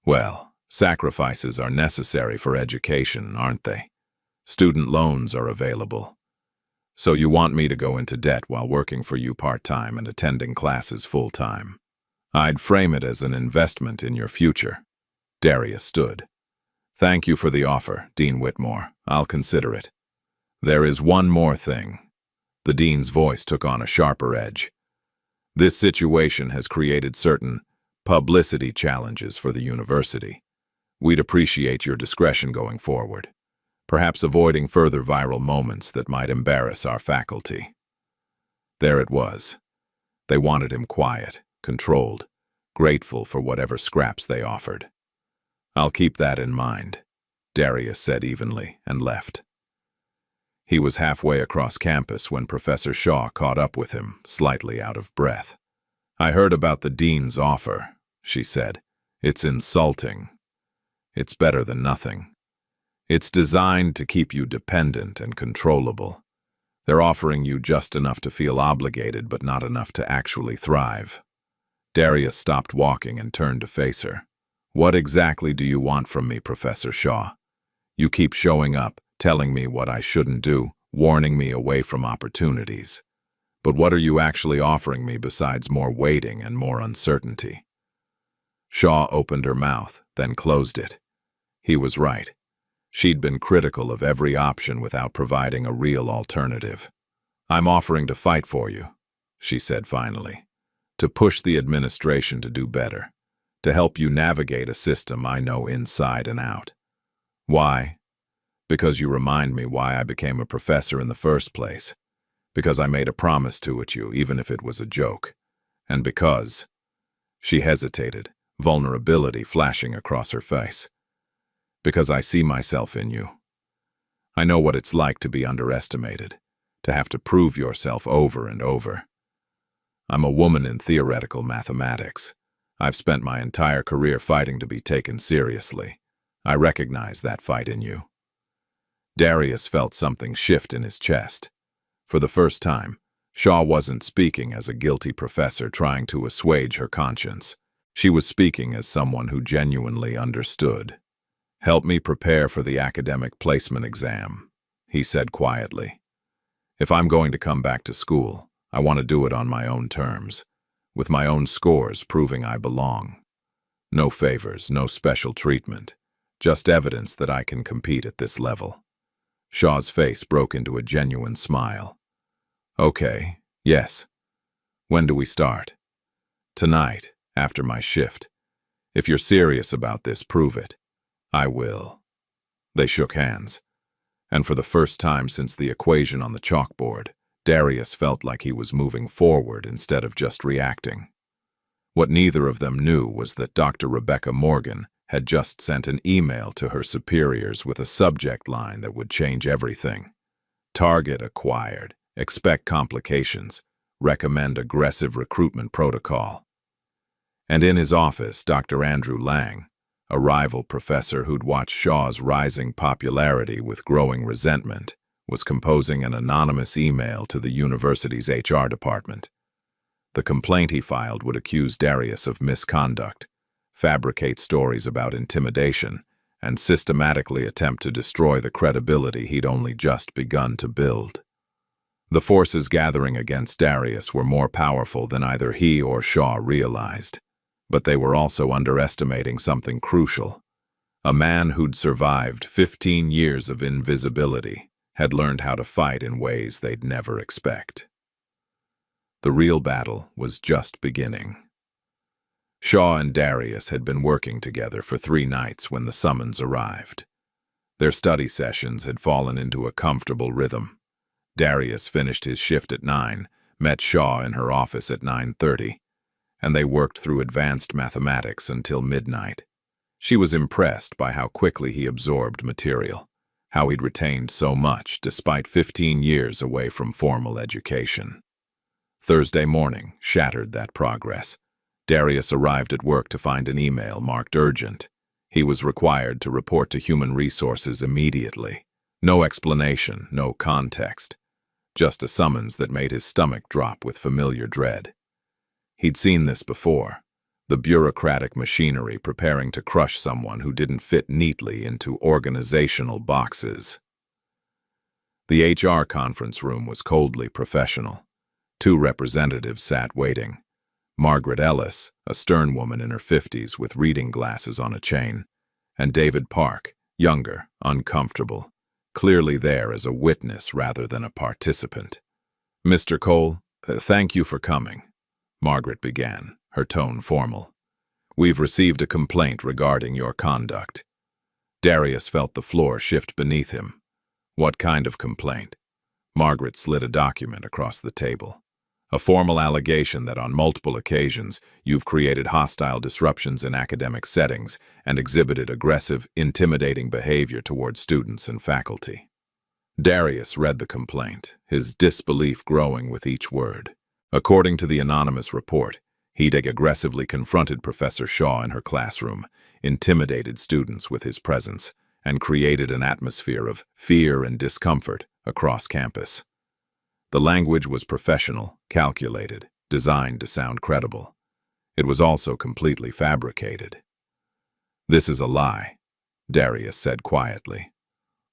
Well, sacrifices are necessary for education, aren't they? Student loans are available. So you want me to go into debt while working for you part-time and attending classes full-time? I'd frame it as an investment in your future. Darius stood. Thank you for the offer, Dean Whitmore. I'll consider it. There is one more thing. The dean's voice took on a sharper edge. This situation has created certain publicity challenges for the university. We'd appreciate your discretion going forward, perhaps avoiding further viral moments that might embarrass our faculty. There it was. They wanted him quiet, controlled, grateful for whatever scraps they offered. I'll keep that in mind, Darius said evenly, and left. He was halfway across campus when Professor Shaw caught up with him, slightly out of breath. I heard about the dean's offer, she said. It's insulting. It's better than nothing. It's designed to keep you dependent and controllable. They're offering you just enough to feel obligated, but not enough to actually thrive. Darius stopped walking and turned to face her. What exactly do you want from me, Professor Shaw? You keep showing up, telling me what I shouldn't do, warning me away from opportunities. But what are you actually offering me besides more waiting and more uncertainty? Shaw opened her mouth, then closed it. He was right. She'd been critical of every option without providing a real alternative. I'm offering to fight for you, she said finally, to push the administration to do better, to help you navigate a system I know inside and out. Why? Because you remind me why I became a professor in the first place. Because I made a promise to you, even if it was a joke. And because... She hesitated, vulnerability flashing across her face. Because I see myself in you. I know what it's like to be underestimated, to have to prove yourself over and over. I'm a woman in theoretical mathematics. I've spent my entire career fighting to be taken seriously. I recognize that fight in you. Darius felt something shift in his chest. For the first time, Shaw wasn't speaking as a guilty professor trying to assuage her conscience. She was speaking as someone who genuinely understood. Help me prepare for the academic placement exam, he said quietly. If I'm going to come back to school, I want to do it on my own terms, with my own scores proving I belong. No favors, no special treatment, just evidence that I can compete at this level. Shaw's face broke into a genuine smile. Okay, yes. When do we start? Tonight, after my shift. If you're serious about this, prove it. I will. They shook hands. And for the first time since the equation on the chalkboard, Darius felt like he was moving forward instead of just reacting. What neither of them knew was that Dr. Rebecca Morgan had just sent an email to her superiors with a subject line that would change everything. Target acquired. Expect complications. Recommend aggressive recruitment protocol. And in his office, Dr. Andrew Lang, a rival professor who'd watched Shaw's rising popularity with growing resentment, was composing an anonymous email to the university's HR department. The complaint he filed would accuse Darius of misconduct, fabricate stories about intimidation, and systematically attempt to destroy the credibility he'd only just begun to build. The forces gathering against Darius were more powerful than either he or Shaw realized, but they were also underestimating something crucial. A man who'd survived 15 years of invisibility had learned how to fight in ways they'd never expect. The real battle was just beginning. Shaw and Darius had been working together for 3 nights when the summons arrived. Their study sessions had fallen into a comfortable rhythm. Darius finished his shift at 9, met Shaw in her office at 9:30, and they worked through advanced mathematics until midnight. She was impressed by how quickly he absorbed material, how he'd retained so much despite 15 years away from formal education. Thursday morning shattered that progress. Darius arrived at work to find an email marked urgent. He was required to report to Human Resources immediately. No explanation, no context. Just a summons that made his stomach drop with familiar dread. He'd seen this before. The bureaucratic machinery preparing to crush someone who didn't fit neatly into organizational boxes. The HR conference room was coldly professional. 2 representatives sat waiting. Margaret Ellis, a stern woman in her 50s with reading glasses on a chain, and David Park, younger, uncomfortable, clearly there as a witness rather than a participant. "Mr. Cole, thank you for coming," Margaret began, her tone formal. "We've received a complaint regarding your conduct." Darius felt the floor shift beneath him. What kind of complaint? Margaret slid a document across the table. "A formal allegation that on multiple occasions you've created hostile disruptions in academic settings and exhibited aggressive, intimidating behavior toward students and faculty." Darius read the complaint, his disbelief growing with each word. According to the anonymous report, he'd aggressively confronted Professor Shaw in her classroom, intimidated students with his presence, and created an atmosphere of fear and discomfort across campus. The language was professional, calculated, designed to sound credible. It was also completely fabricated. "This is a lie," Darius said quietly.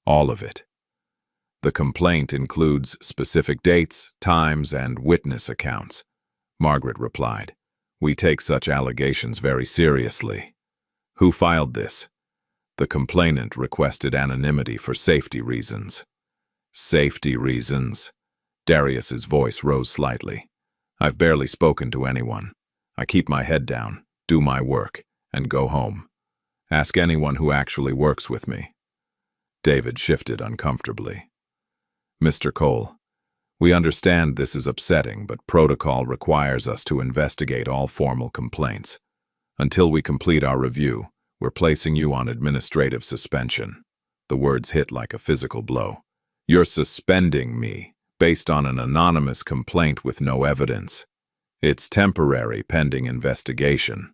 "All of it." "The complaint includes specific dates, times, and witness accounts," Margaret replied. "We take such allegations very seriously." "Who filed this?" "The complainant requested anonymity for safety reasons." "Safety reasons?" Darius's voice rose slightly. "I've barely spoken to anyone. I keep my head down, do my work, and go home. Ask anyone who actually works with me." David shifted uncomfortably. "Mr. Cole, we understand this is upsetting, but protocol requires us to investigate all formal complaints. Until we complete our review, we're placing you on administrative suspension." The words hit like a physical blow. "You're suspending me based on an anonymous complaint with no evidence." "It's temporary pending investigation,"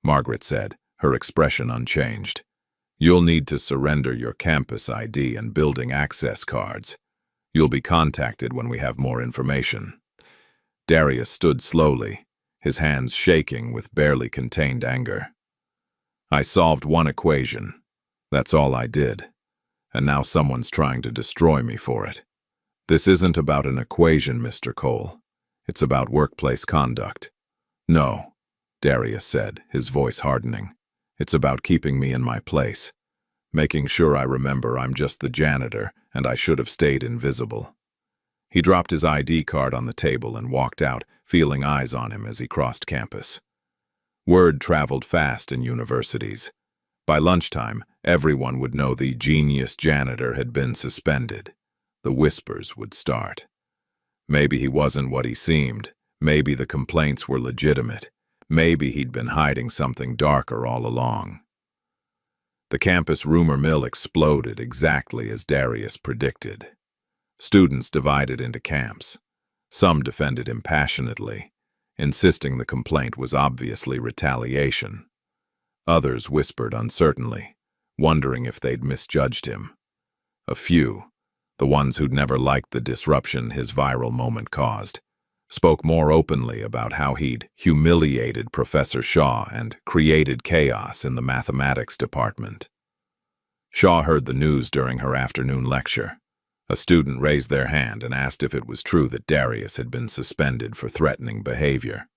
Margaret said, her expression unchanged. "You'll need to surrender your campus ID and building access cards. You'll be contacted when we have more information." Darius stood slowly, his hands shaking with barely contained anger. "I solved one equation. That's all I did. And now someone's trying to destroy me for it. This isn't about an equation, Mr. Cole. It's about workplace conduct." "No," Darius said, his voice hardening. "It's about keeping me in my place, making sure I remember I'm just the janitor and I should have stayed invisible." He dropped his ID card on the table and walked out, feeling eyes on him as he crossed campus. Word traveled fast in universities. By lunchtime, everyone would know the genius janitor had been suspended. The whispers would start. Maybe he wasn't what he seemed. Maybe the complaints were legitimate. Maybe he'd been hiding something darker all along. The campus rumor mill exploded exactly as Darius predicted. Students divided into camps. Some defended him passionately, insisting the complaint was obviously retaliation. Others whispered uncertainly, wondering if they'd misjudged him. A few, the ones who'd never liked the disruption his viral moment caused, spoke more openly about how he'd humiliated Professor Shaw and created chaos in the mathematics department. Shaw heard the news during her afternoon lecture. A student raised their hand and asked if it was true that Darius had been suspended for threatening behavior.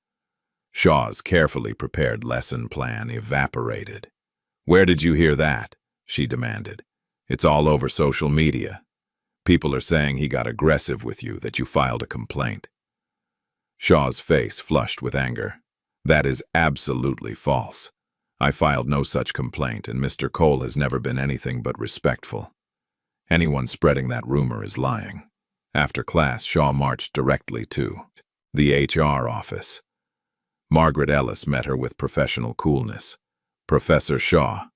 Shaw's carefully prepared lesson plan evaporated. "Where did you hear that?" she demanded. "It's all over social media. People are saying he got aggressive with you, that you filed a complaint." Shaw's face flushed with anger. "That is absolutely false. I filed no such complaint, and Mr. Cole has never been anything but respectful. Anyone spreading that rumor is lying." After class, Shaw marched directly to the HR office. Margaret Ellis met her with professional coolness. "Professor Shaw,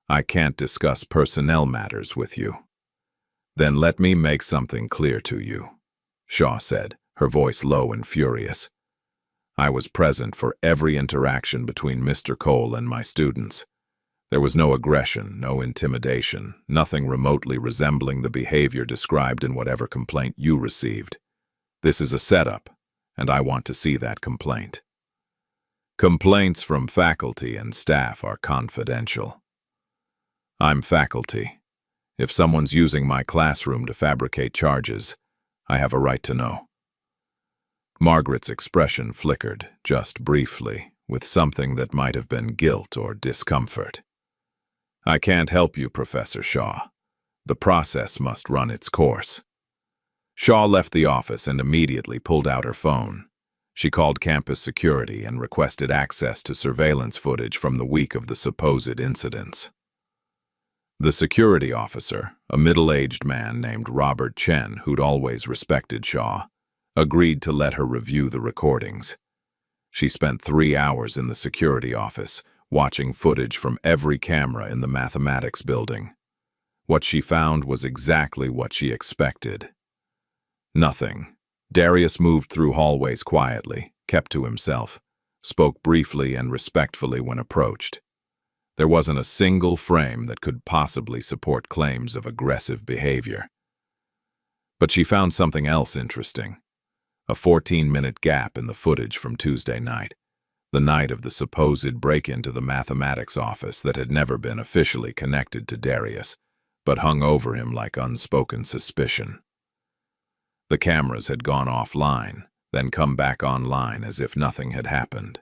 I can't discuss personnel matters with you." "Then let me make something clear to you," Shaw said, her voice low and furious. I was present for every interaction between Mr. Cole and my students. There was no aggression, no intimidation, nothing remotely resembling the behavior described in whatever complaint you received. This is a setup, and I want to see that complaint. Complaints from faculty and staff are confidential. I'm faculty. If someone's using my classroom to fabricate charges, I have a right to know. Margaret's expression flickered, just briefly, with something that might have been guilt or discomfort. I can't help you, Professor Shaw. The process must run its course. Shaw left the office and immediately pulled out her phone. She called campus security and requested access to surveillance footage from the week of the supposed incidents. The security officer, a middle-aged man named Robert Chen, who'd always respected Shaw, agreed to let her review the recordings. She spent 3 hours in the security office, watching footage from every camera in the mathematics building. What she found was exactly what she expected. Nothing. Darius moved through hallways quietly, kept to himself, spoke briefly and respectfully when approached. There wasn't a single frame that could possibly support claims of aggressive behavior. But she found something else interesting. A 14-minute gap in the footage from Tuesday night, the night of the supposed break-in to the mathematics office that had never been officially connected to Darius, but hung over him like unspoken suspicion. The cameras had gone offline, then come back online as if nothing had happened.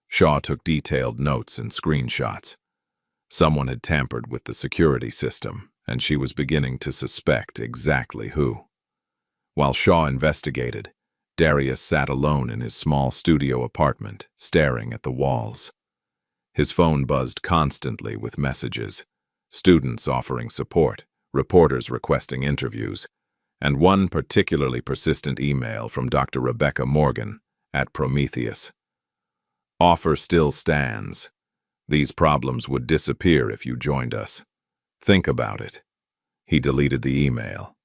Shaw took detailed notes and screenshots. Someone had tampered with the security system, and she was beginning to suspect exactly who. While Shaw investigated, Darius sat alone in his small studio apartment, staring at the walls. His phone buzzed constantly with messages, students offering support, reporters requesting interviews, and one particularly persistent email from Dr. Rebecca Morgan at Prometheus. Offer still stands. These problems would disappear if you joined us. Think about it. He deleted the email.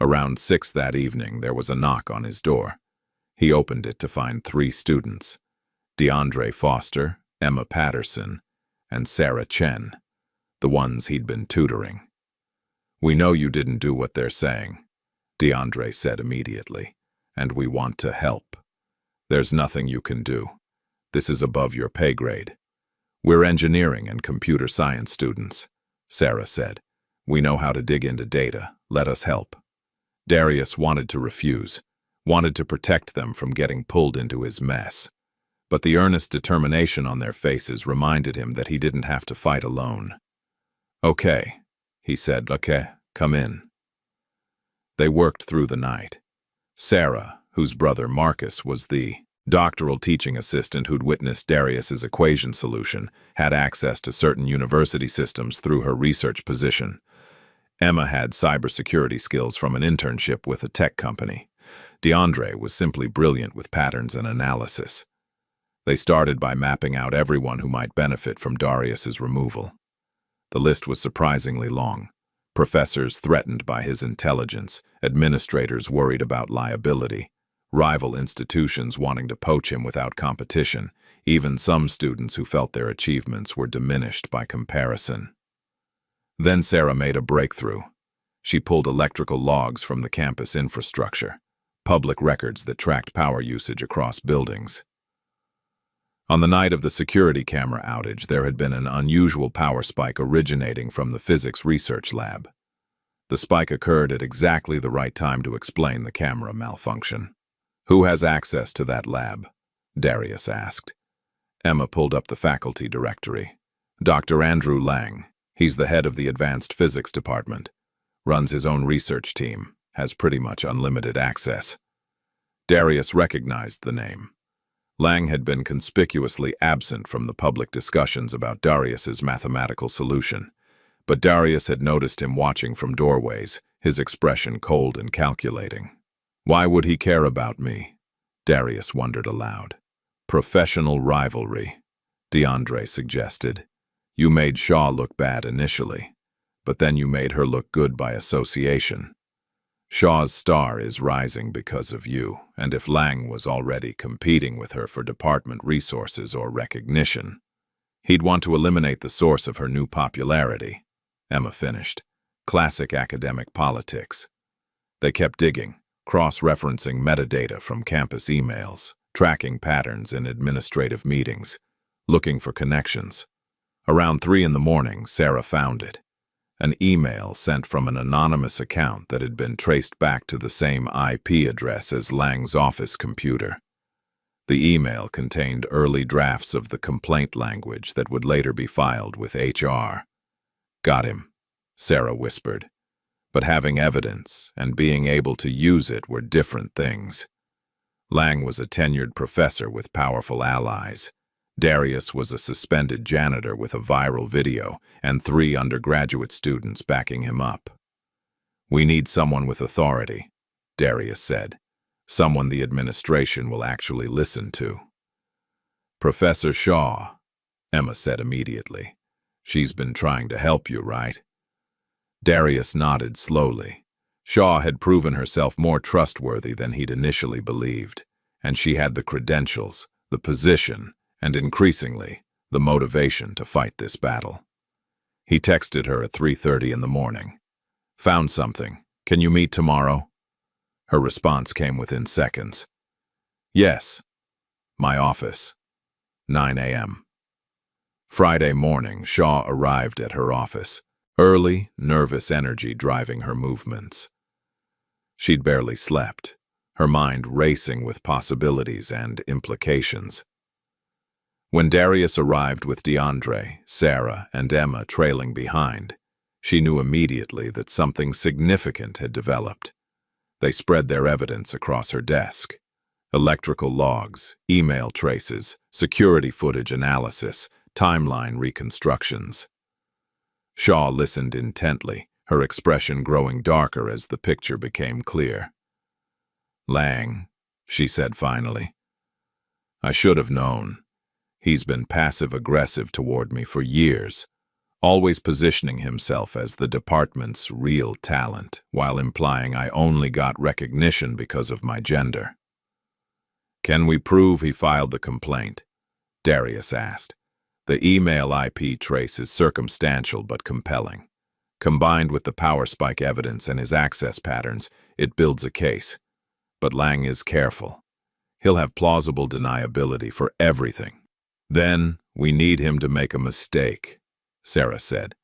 Around 6 that evening, there was a knock on his door. He opened it to find 3 students, DeAndre Foster, Emma Patterson, and Sarah Chen, the ones he'd been tutoring. We know you didn't do what they're saying, DeAndre said immediately, and we want to help. There's nothing you can do. This is above your pay grade. We're engineering and computer science students, Sarah said. We know how to dig into data. Let us help. Darius wanted to refuse, wanted to protect them from getting pulled into his mess. But the earnest determination on their faces reminded him that he didn't have to fight alone. Okay, he said. Okay, come in. They worked through the night. Sarah, whose brother Marcus was the doctoral teaching assistant who'd witnessed Darius's equation solution, had access to certain university systems through her research position. Emma had cybersecurity skills from an internship with a tech company. DeAndre was simply brilliant with patterns and analysis. They started by mapping out everyone who might benefit from Darius's removal. The list was surprisingly long. Professors threatened by his intelligence, administrators worried about liability, rival institutions wanting to poach him without competition, even some students who felt their achievements were diminished by comparison. Then Sarah made a breakthrough. She pulled electrical logs from the campus infrastructure, public records that tracked power usage across buildings. On the night of the security camera outage, there had been an unusual power spike originating from the physics research lab. The spike occurred at exactly the right time to explain the camera malfunction. Who has access to that lab? Darius asked. Emma pulled up the faculty directory. Dr. Andrew Lang. He's the head of the advanced physics department. Runs his own research team. Has pretty much unlimited access. Darius recognized the name. Lang had been conspicuously absent from the public discussions about Darius's mathematical solution, but Darius had noticed him watching from doorways, his expression cold and calculating. Why would he care about me? Darius wondered aloud. Professional rivalry, DeAndre suggested. You made Shaw look bad initially, but then you made her look good by association. Shaw's star is rising because of you, and if Lang was already competing with her for department resources or recognition, he'd want to eliminate the source of her new popularity. Emma finished. Classic academic politics. They kept digging, cross-referencing metadata from campus emails, tracking patterns in administrative meetings, looking for connections. Around 3 in the morning, Sarah found it. An email sent from an anonymous account that had been traced back to the same IP address as Lang's office computer. The email contained early drafts of the complaint language that would later be filed with HR. "Got him," Sarah whispered. But having evidence and being able to use it were different things. Lang was a tenured professor with powerful allies. Darius was a suspended janitor with a viral video and 3 undergraduate students backing him up. "We need someone with authority," Darius said. "Someone the administration will actually listen to." "Professor Shaw," Emma said immediately. "She's been trying to help you, right?" Darius nodded slowly. Shaw had proven herself more trustworthy than he'd initially believed, and she had the credentials, the position, and increasingly, the motivation to fight this battle. He texted her at 3:30 in the morning. "Found something. Can you meet tomorrow?" Her response came within seconds. "Yes. My office. 9 a.m. Friday morning, Shaw arrived at her office, early, nervous energy driving her movements. She'd barely slept, her mind racing with possibilities and implications. When Darius arrived with DeAndre, Sarah, and Emma trailing behind, she knew immediately that something significant had developed. They spread their evidence across her desk. Electrical logs, email traces, security footage analysis, timeline reconstructions. Shaw listened intently, her expression growing darker as the picture became clear. "Lang," she said finally. "I should have known. He's been passive-aggressive toward me for years, always positioning himself as the department's real talent, while implying I only got recognition because of my gender." "Can we prove he filed the complaint?" Darius asked. "The email IP trace is circumstantial but compelling. Combined with the power spike evidence and his access patterns, it builds a case. But Lang is careful. He'll have plausible deniability for everything. Then, we need him to make a mistake," Sarah said.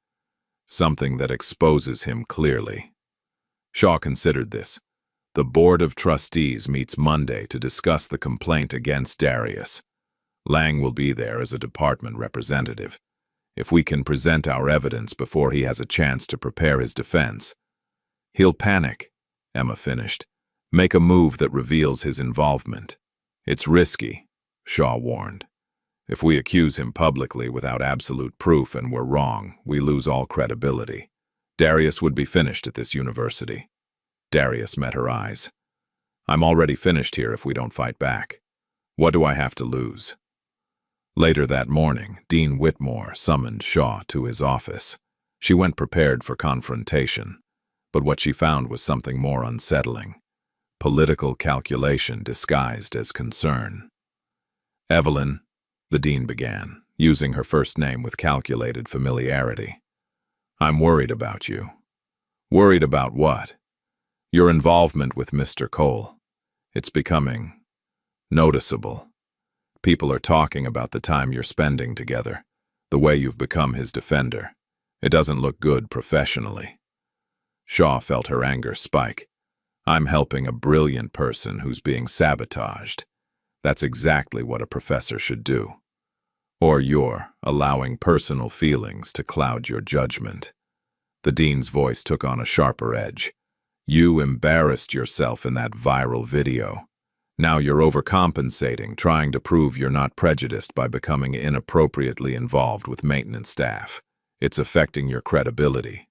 "Something that exposes him clearly." Shaw considered this. The Board of Trustees meets Monday to discuss the complaint against Darius. Lang will be there as a department representative. If we can present our evidence before he has a chance to prepare his defense. "He'll panic," Emma finished. "Make a move that reveals his involvement. It's risky," Shaw warned. "If we accuse him publicly without absolute proof and we're wrong, we lose all credibility. Darius would be finished at this university." Darius met her eyes. "I'm already finished here if we don't fight back. What do I have to lose?" Later that morning, Dean Whitmore summoned Shaw to his office. She went prepared for confrontation, but what she found was something more unsettling. Political calculation disguised as concern. "Evelyn," the dean began, using her first name with calculated familiarity. "I'm worried about you." "Worried about what?" "Your involvement with Mr. Cole. It's becoming noticeable. People are talking about the time you're spending together, the way you've become his defender. It doesn't look good professionally." Shaw felt her anger spike. "I'm helping a brilliant person who's being sabotaged. That's exactly what a professor should do. Or you're allowing personal feelings to cloud your judgment." The dean's voice took on a sharper edge. "You embarrassed yourself in that viral video. Now you're overcompensating, trying to prove you're not prejudiced by becoming inappropriately involved with maintenance staff. It's affecting your credibility."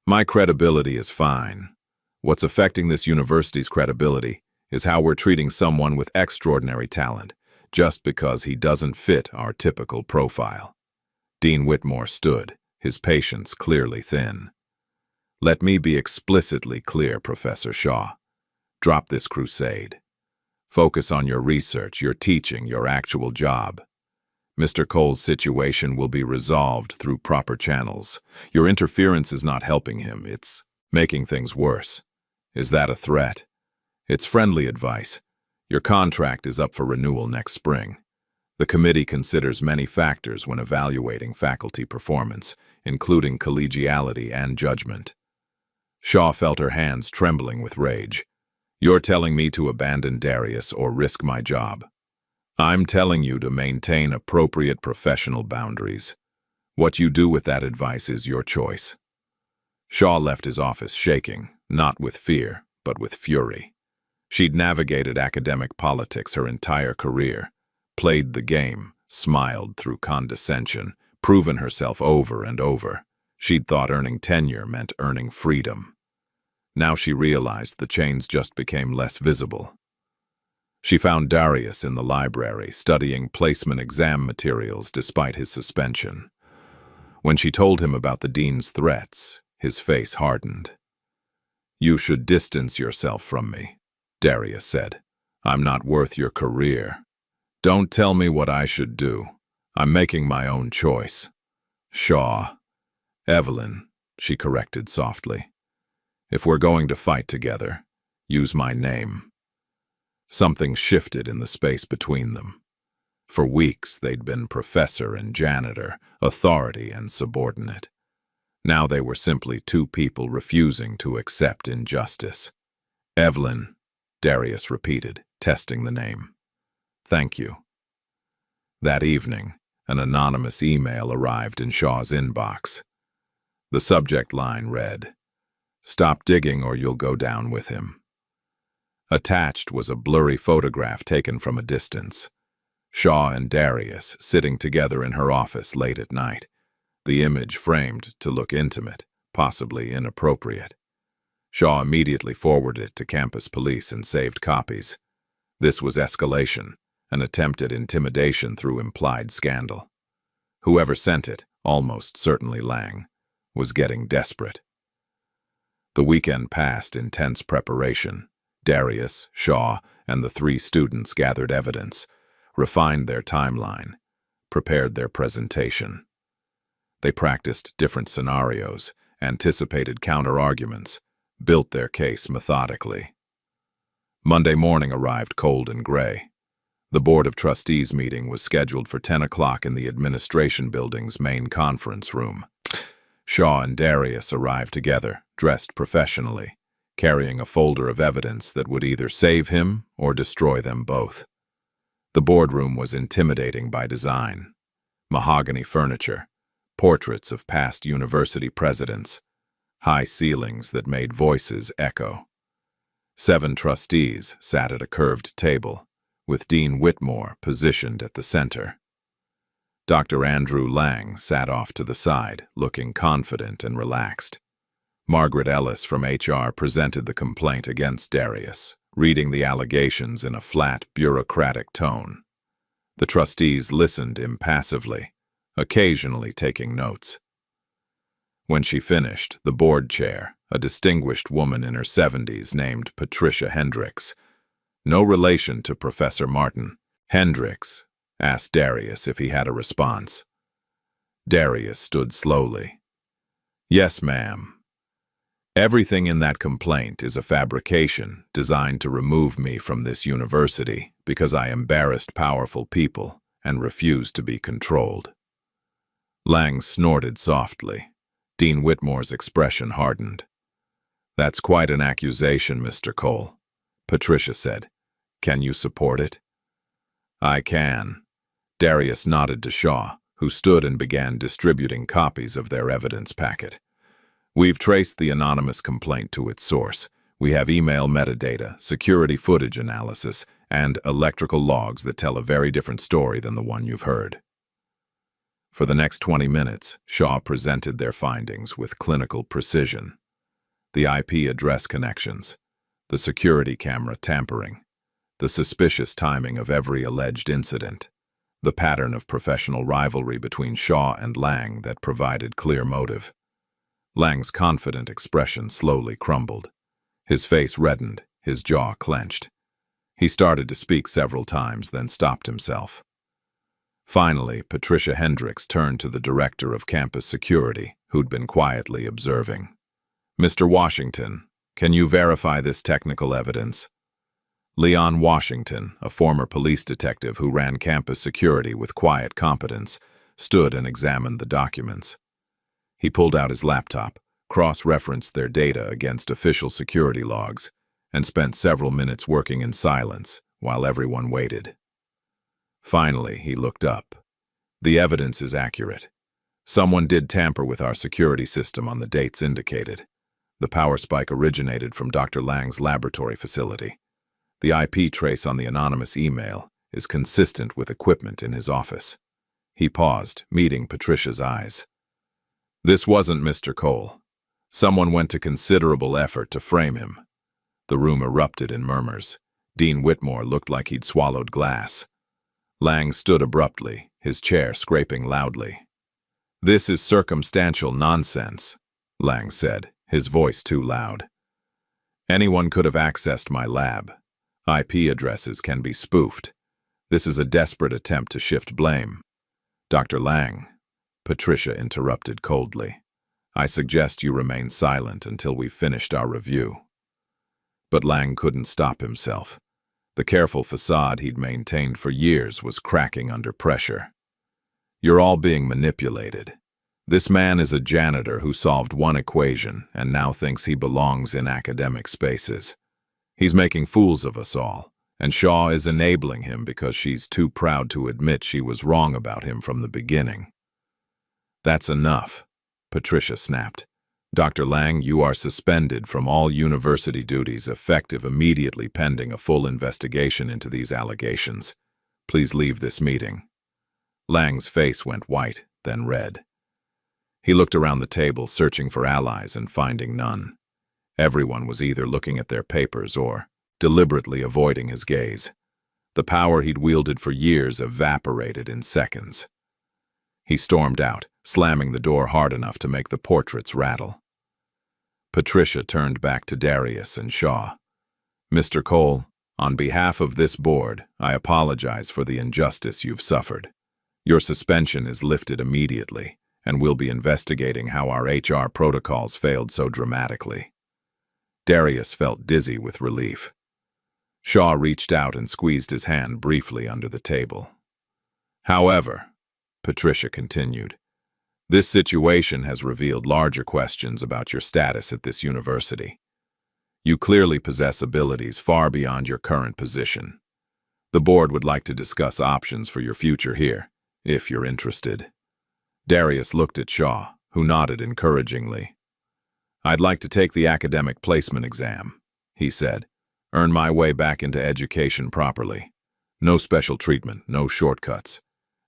"My credibility is fine. What's affecting this university's credibility is how we're treating someone with extraordinary talent, just because he doesn't fit our typical profile." Dean Whitmore stood, his patience clearly thin. Let me be explicitly clear, Professor Shaw. Drop this crusade. Focus on your research, your teaching, your actual job. Mr. Cole's situation will be resolved through proper channels. Your interference is not helping him, it's making things worse. Is that a threat? It's friendly advice. Your contract is up for renewal next spring. The committee considers many factors when evaluating faculty performance, including collegiality and judgment. Shaw felt her hands trembling with rage. You're telling me to abandon Darius or risk my job. I'm telling you to maintain appropriate professional boundaries. What you do with that advice is your choice. Shaw left his office shaking, not with fear, but with fury. She'd navigated academic politics her entire career, played the game, smiled through condescension, proven herself over and over. She'd thought earning tenure meant earning freedom. Now she realized the chains just became less visible. She found Darius in the library, studying placement exam materials despite his suspension. When she told him about the dean's threats, his face hardened. "You should distance yourself from me," Darius said. "I'm not worth your career. Don't tell me what I should do. I'm making my own choice." "Shaw." "Evelyn," she corrected softly. "If we're going to fight together, use my name." Something shifted in the space between them. For weeks, they'd been professor and janitor, authority and subordinate. Now they were simply two people refusing to accept injustice. "Evelyn," Darius repeated, testing the name. "Thank you." That evening, an anonymous email arrived in Shaw's inbox. The subject line read, "Stop digging or you'll go down with him." Attached was a blurry photograph taken from a distance. Shaw and Darius sitting together in her office late at night, the image framed to look intimate, possibly inappropriate. Shaw immediately forwarded it to campus police and saved copies. This was escalation, an attempt at intimidation through implied scandal. Whoever sent it, almost certainly Lang, was getting desperate. The weekend passed in tense preparation. Darius, Shaw, and the three students gathered evidence, refined their timeline, prepared their presentation. They practiced different scenarios, anticipated counter-arguments, built their case methodically. Monday morning arrived cold and gray. The Board of Trustees meeting was scheduled for 10 o'clock in the administration building's main conference room. Shaw and Darius arrived together, dressed professionally, carrying a folder of evidence that would either save him or destroy them both. The boardroom was intimidating by design. Mahogany furniture, portraits of past university presidents, high ceilings that made voices echo. 7 trustees sat at a curved table, with Dean Whitmore positioned at the center. Dr. Andrew Lang sat off to the side, looking confident and relaxed. Margaret Ellis from HR presented the complaint against Darius, reading the allegations in a flat, bureaucratic tone. The trustees listened impassively, occasionally taking notes. When she finished, the board chair, a distinguished woman in her 70s named Patricia Hendricks, no relation to Professor Martin, Hendricks asked Darius if he had a response. Darius stood slowly. "Yes, ma'am. Everything in that complaint is a fabrication designed to remove me from this university because I embarrassed powerful people and refused to be controlled." Lang snorted softly. Dean Whitmore's expression hardened. "That's quite an accusation, Mr. Cole," Patricia said. "Can you support it?" "I can." Darius nodded to Shaw, who stood and began distributing copies of their evidence packet. "We've traced the anonymous complaint to its source. We have email metadata, security footage analysis, and electrical logs that tell a very different story than the one you've heard." For the next 20 minutes, Shaw presented their findings with clinical precision. The IP address connections, the security camera tampering, the suspicious timing of every alleged incident, the pattern of professional rivalry between Shaw and Lang that provided clear motive. Lang's confident expression slowly crumbled. His face reddened, his jaw clenched. He started to speak several times, then stopped himself. Finally, Patricia Hendricks turned to the director of campus security, who'd been quietly observing. "Mr. Washington, can you verify this technical evidence?" Leon Washington, a former police detective who ran campus security with quiet competence, stood and examined the documents. He pulled out his laptop, cross-referenced their data against official security logs, and spent several minutes working in silence while everyone waited. Finally, he looked up. "The evidence is accurate. Someone did tamper with our security system on the dates indicated. The power spike originated from Dr. Lang's laboratory facility. The IP trace on the anonymous email is consistent with equipment in his office." He paused, meeting Patricia's eyes. "This wasn't Mr. Cole. Someone went to considerable effort to frame him." The room erupted in murmurs. Dean Whitmore looked like he'd swallowed glass. Lang stood abruptly, his chair scraping loudly. "This is circumstantial nonsense," Lang said, his voice too loud. "Anyone could have accessed my lab. IP addresses can be spoofed. This is a desperate attempt to shift blame." "Dr. Lang," Patricia interrupted coldly, "I suggest you remain silent until we've finished our review." But Lang couldn't stop himself. The careful facade he'd maintained for years was cracking under pressure. "You're all being manipulated. This man is a janitor who solved one equation and now thinks he belongs in academic spaces. He's making fools of us all, and Shaw is enabling him because she's too proud to admit she was wrong about him from the beginning." "That's enough," Patricia snapped. "Dr. Lang, you are suspended from all university duties effective immediately pending a full investigation into these allegations. Please leave this meeting." Lang's face went white, then red. He looked around the table, searching for allies and finding none. Everyone was either looking at their papers or deliberately avoiding his gaze. The power he'd wielded for years evaporated in seconds. He stormed out, slamming the door hard enough to make the portraits rattle. Patricia turned back to Darius and Shaw. "Mr. Cole, on behalf of this board, I apologize for the injustice you've suffered. Your suspension is lifted immediately, and we'll be investigating how our HR protocols failed so dramatically." Darius felt dizzy with relief. Shaw reached out and squeezed his hand briefly under the table. "However," Patricia continued, "this situation has revealed larger questions about your status at this university. You clearly possess abilities far beyond your current position. The board would like to discuss options for your future here, if you're interested." Darius looked at Shaw, who nodded encouragingly. "I'd like to take the academic placement exam," he said. "Earn my way back into education properly. No special treatment, no shortcuts.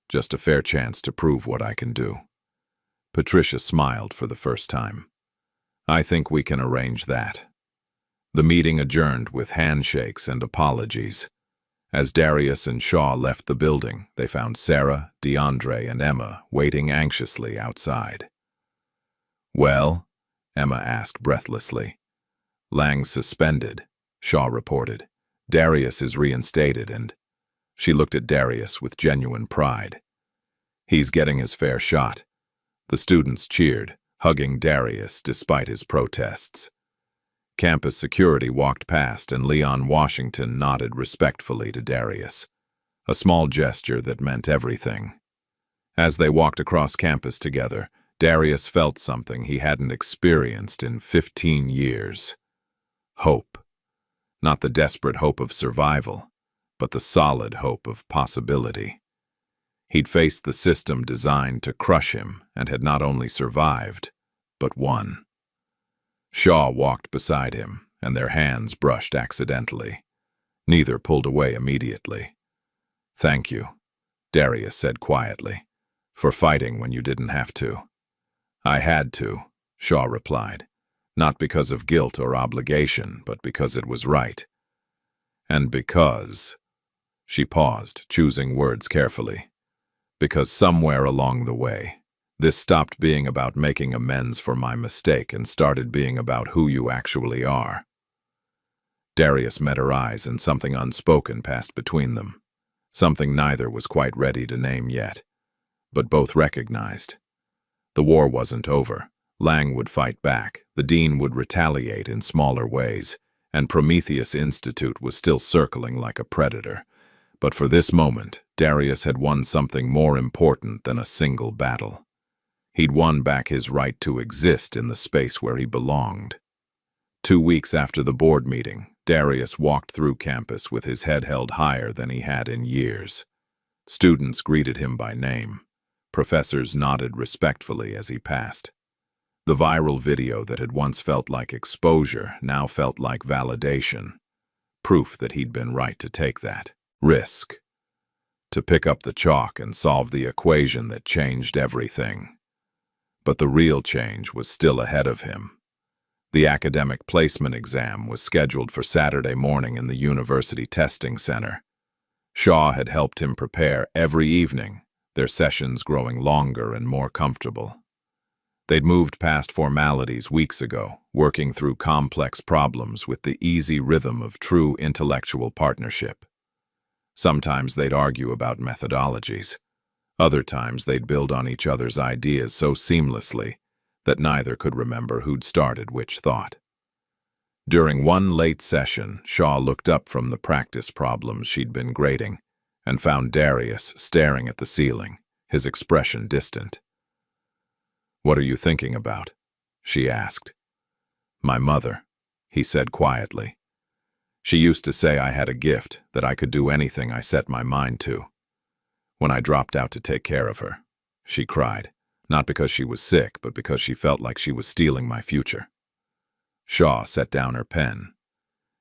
Just a fair chance to prove what I can do." Patricia smiled for the first time. "I think we can arrange that." The meeting adjourned with handshakes and apologies. As Darius and Shaw left the building, they found Sarah, DeAndre, and Emma waiting anxiously outside. "Well?" Emma asked breathlessly. "Lang's suspended," Shaw reported. "Darius is reinstated and—" She looked at Darius with genuine pride. "He's getting his fair shot." The students cheered, hugging Darius despite his protests. Campus security walked past and Leon Washington nodded respectfully to Darius, a small gesture that meant everything. As they walked across campus together, Darius felt something he hadn't experienced in 15 years. Hope. Not the desperate hope of survival, but the solid hope of possibility. He'd faced the system designed to crush him and had not only survived, but won. Shaw walked beside him, and their hands brushed accidentally. Neither pulled away immediately. "Thank you," Darius said quietly, "for fighting when you didn't have to." "I had to," Shaw replied, "not because of guilt or obligation, but because it was right. And because—" She paused, choosing words carefully. "Because somewhere along the way, This stopped being about making amends for my mistake and started being about who you actually are. Darius met her eyes and something unspoken passed between them. Something neither was quite ready to name yet, but both recognized. The war wasn't over. Lang would fight back, the dean would retaliate in smaller ways, and Prometheus Institute was still circling like a predator. But for this moment, Darius had won something more important than a single battle. He'd won back his right to exist in the space where he belonged. 2 weeks after the board meeting, Darius walked through campus with his head held higher than he had in years. Students greeted him by name. Professors nodded respectfully as he passed. The viral video that had once felt like exposure now felt like validation, proof that he'd been right to take that risk, to pick up the chalk and solve the equation that changed everything. But the real change was still ahead of him. The academic placement exam was scheduled for Saturday morning in the University Testing Center. Shaw had helped him prepare every evening, their sessions growing longer and more comfortable. They'd moved past formalities weeks ago, working through complex problems with the easy rhythm of true intellectual partnership. Sometimes they'd argue about methodologies. Other times they'd build on each other's ideas so seamlessly that neither could remember who'd started which thought. During one late session, Shaw looked up from the practice problems she'd been grading and found Darius staring at the ceiling, his expression distant. "What are you thinking about?" she asked. "My mother," he said quietly. "She used to say I had a gift, that I could do anything I set my mind to. When I dropped out to take care of her, she cried, not because she was sick, but because she felt like she was stealing my future." Shaw set down her pen.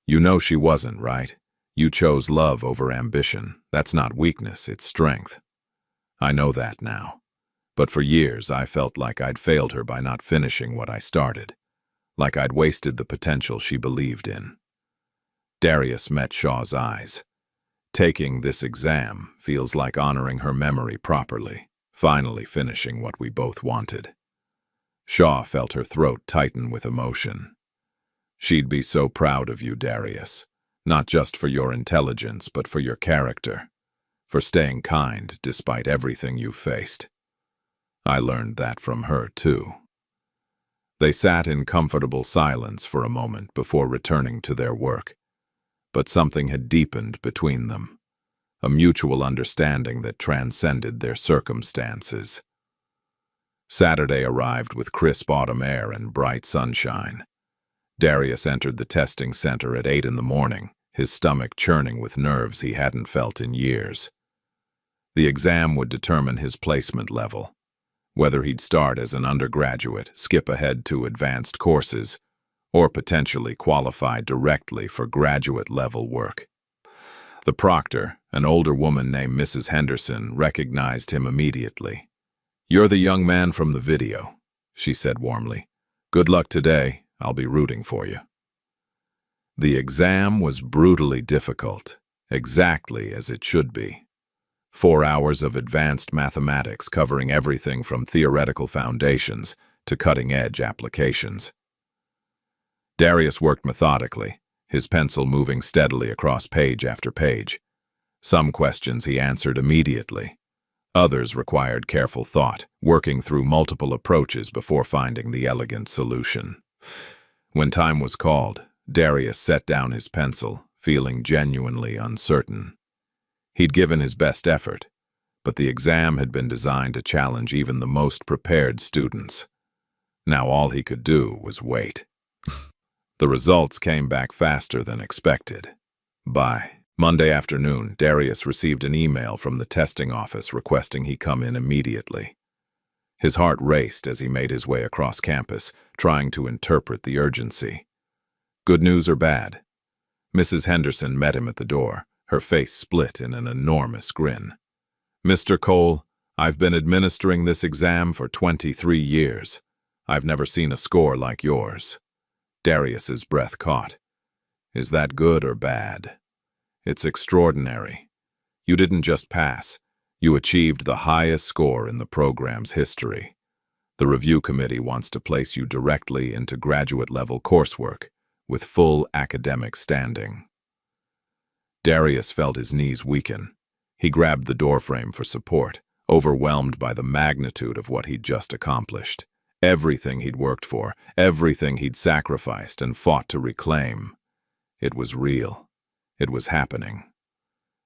"You know she wasn't, right? You chose love over ambition. That's not weakness, it's strength. I know that now. But for years I felt like I'd failed her by not finishing what I started, like I'd wasted the potential she believed in." Darius met Shaw's eyes. "Taking this exam feels like honoring her memory properly, finally finishing what we both wanted." Shaw felt her throat tighten with emotion. "She'd be so proud of you, Darius, not just for your intelligence, but for your character, for staying kind despite everything you faced. I learned that from her, too." They sat in comfortable silence for a moment before returning to their work. But something had deepened between them, a mutual understanding that transcended their circumstances. Saturday arrived with crisp autumn air and bright sunshine. Darius entered the testing center at 8 in the morning, his stomach churning with nerves he hadn't felt in years. The exam would determine his placement level, whether he'd start as an undergraduate, skip ahead to advanced courses, or potentially qualify directly for graduate-level work. The proctor, an older woman named Mrs. Henderson, recognized him immediately. "You're the young man from the video," she said warmly. "Good luck today. I'll be rooting for you." The exam was brutally difficult, exactly as it should be. 4 hours of advanced mathematics covering everything from theoretical foundations to cutting-edge applications. Darius worked methodically, his pencil moving steadily across page after page. Some questions he answered immediately. Others required careful thought, working through multiple approaches before finding the elegant solution. When time was called, Darius set down his pencil, feeling genuinely uncertain. He'd given his best effort, but the exam had been designed to challenge even the most prepared students. Now all he could do was wait. The results came back faster than expected. By Monday afternoon, Darius received an email from the testing office requesting he come in immediately. His heart raced as he made his way across campus, trying to interpret the urgency. Good news or bad? Mrs. Henderson met him at the door, her face split in an enormous grin. "Mr. Cole, I've been administering this exam for 23 years. I've never seen a score like yours." Darius's breath caught. "Is that good or bad?" "It's extraordinary. You didn't just pass. You achieved the highest score in the program's history. The review committee wants to place you directly into graduate-level coursework with full academic standing. Darius felt his knees weaken. He grabbed the doorframe for support, overwhelmed by the magnitude of what he'd just accomplished. Everything he'd worked for, everything he'd sacrificed and fought to reclaim. It was real. It was happening.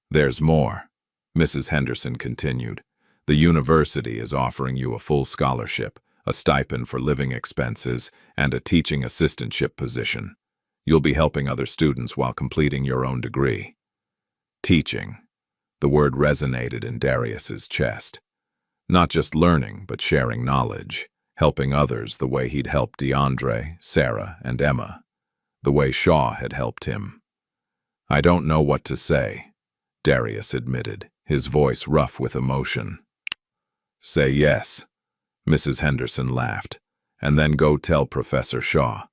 "There's more," Mrs. Henderson continued. "The university is offering you a full scholarship, a stipend for living expenses, and a teaching assistantship position. You'll be helping other students while completing your own degree." Teaching. The word resonated in Darius's chest. Not just learning, but sharing knowledge, helping others the way he'd helped DeAndre, Sarah, and Emma, the way Shaw had helped him. "I don't know what to say," Darius admitted, his voice rough with emotion. "Say yes," Mrs. Henderson laughed, "and then go tell Professor Shaw.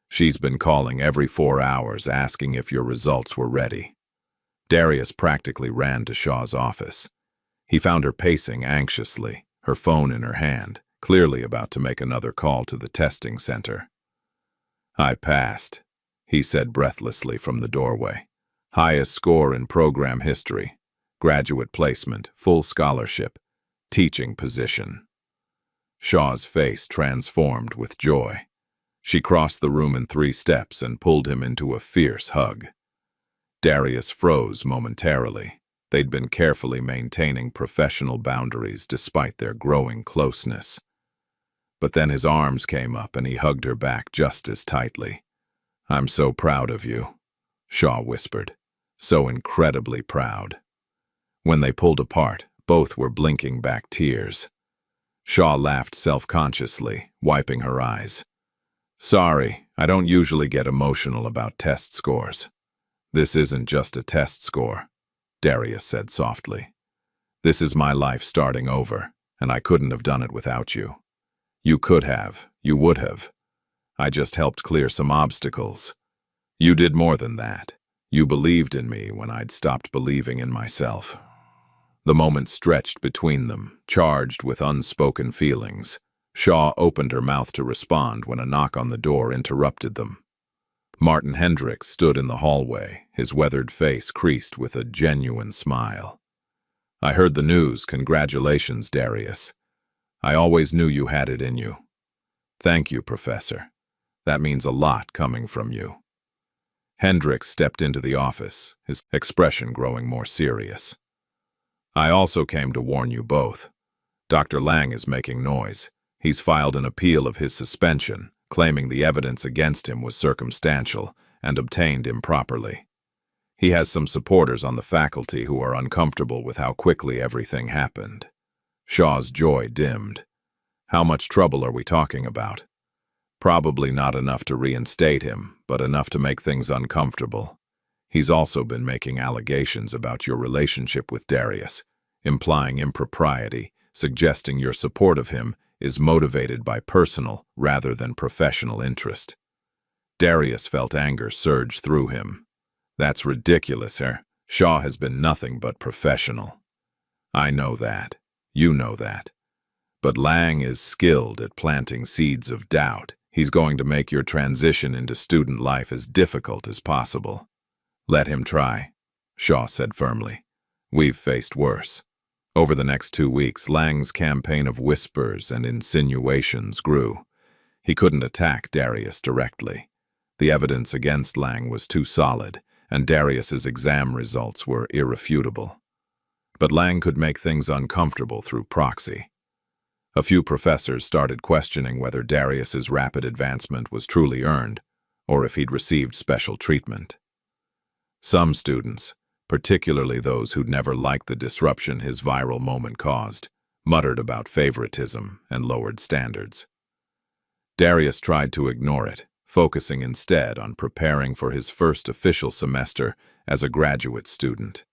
She's been calling every 4 hours asking if your results were ready." Darius practically ran to Shaw's office. He found her pacing anxiously, her phone in her hand, clearly about to make another call to the testing center. "I passed," he said breathlessly from the doorway. "Highest score in program history, graduate placement, full scholarship, teaching position." Shaw's face transformed with joy. She crossed the room in 3 steps and pulled him into a fierce hug. Darius froze momentarily. They'd been carefully maintaining professional boundaries despite their growing closeness. But then his arms came up and he hugged her back just as tightly. "I'm so proud of you," Shaw whispered. "So incredibly proud." When they pulled apart, both were blinking back tears. Shaw laughed self-consciously, wiping her eyes. "Sorry, I don't usually get emotional about test scores." "This isn't just a test score," Darius said softly. "This is my life starting over, and I couldn't have done it without you. You could have, you would have. I just helped clear some obstacles. You did more than that. You believed in me when I'd stopped believing in myself." The moment stretched between them, charged with unspoken feelings. Shaw opened her mouth to respond when a knock on the door interrupted them. Martin Hendricks stood in the hallway, his weathered face creased with a genuine smile. "I heard the news. Congratulations, Darius. I always knew you had it in you." "Thank you, Professor. That means a lot coming from you." Hendricks stepped into the office, his expression growing more serious. "I also came to warn you both. Dr. Lang is making noise. He's filed an appeal of his suspension, claiming the evidence against him was circumstantial and obtained improperly. He has some supporters on the faculty who are uncomfortable with how quickly everything happened." Shaw's joy dimmed. "How much trouble are we talking about?" "Probably not enough to reinstate him, but enough to make things uncomfortable. He's also been making allegations about your relationship with Darius, implying impropriety, suggesting your support of him is motivated by personal rather than professional interest." Darius felt anger surge through him. "That's ridiculous, sir. Shaw has been nothing but professional." "I know that. You know that. But Lang is skilled at planting seeds of doubt. He's going to make your transition into student life as difficult as possible." "Let him try," Shaw said firmly. "We've faced worse." Over the next 2 weeks, Lang's campaign of whispers and insinuations grew. He couldn't attack Darius directly. The evidence against Lang was too solid, and Darius's exam results were irrefutable. But Lang could make things uncomfortable through proxy. A few professors started questioning whether Darius's rapid advancement was truly earned, or if he'd received special treatment. Some students, particularly those who'd never liked the disruption his viral moment caused, muttered about favoritism and lowered standards. Darius tried to ignore it, focusing instead on preparing for his first official semester as a graduate student.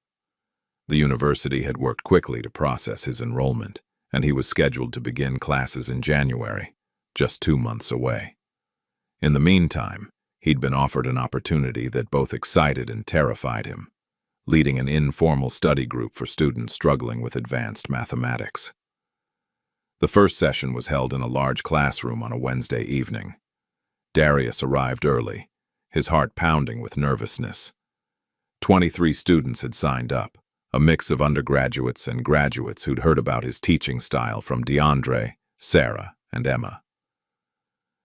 The university had worked quickly to process his enrollment, and he was scheduled to begin classes in January, just 2 months away. In the meantime, he'd been offered an opportunity that both excited and terrified him, leading an informal study group for students struggling with advanced mathematics. The first session was held in a large classroom on a Wednesday evening. Darius arrived early, his heart pounding with nervousness. 23 students had signed up, a mix of undergraduates and graduates who'd heard about his teaching style from DeAndre, Sarah, and Emma.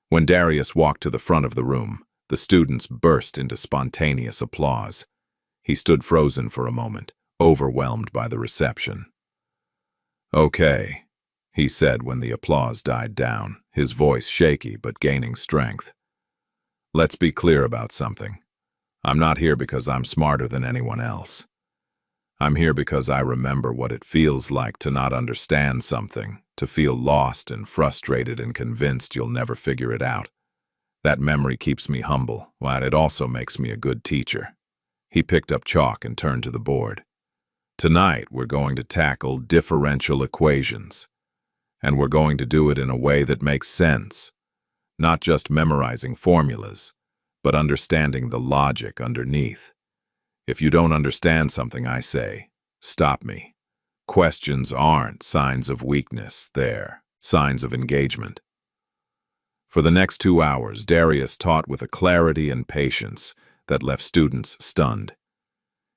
When Darius walked to the front of the room, the students burst into spontaneous applause. He stood frozen for a moment, overwhelmed by the reception. "Okay," he said when the applause died down, his voice shaky but gaining strength. "Let's be clear about something. I'm not here because I'm smarter than anyone else. I'm here because I remember what it feels like to not understand something, to feel lost and frustrated and convinced you'll never figure it out. That memory keeps me humble, while it also makes me a good teacher." He picked up chalk and turned to the board. "Tonight, we're going to tackle differential equations. And we're going to do it in a way that makes sense, not just memorizing formulas, but understanding the logic underneath. If you don't understand something I say, stop me. Questions aren't signs of weakness, they're signs of engagement." For the next 2 hours, Darius taught with a clarity and patience that left students stunned.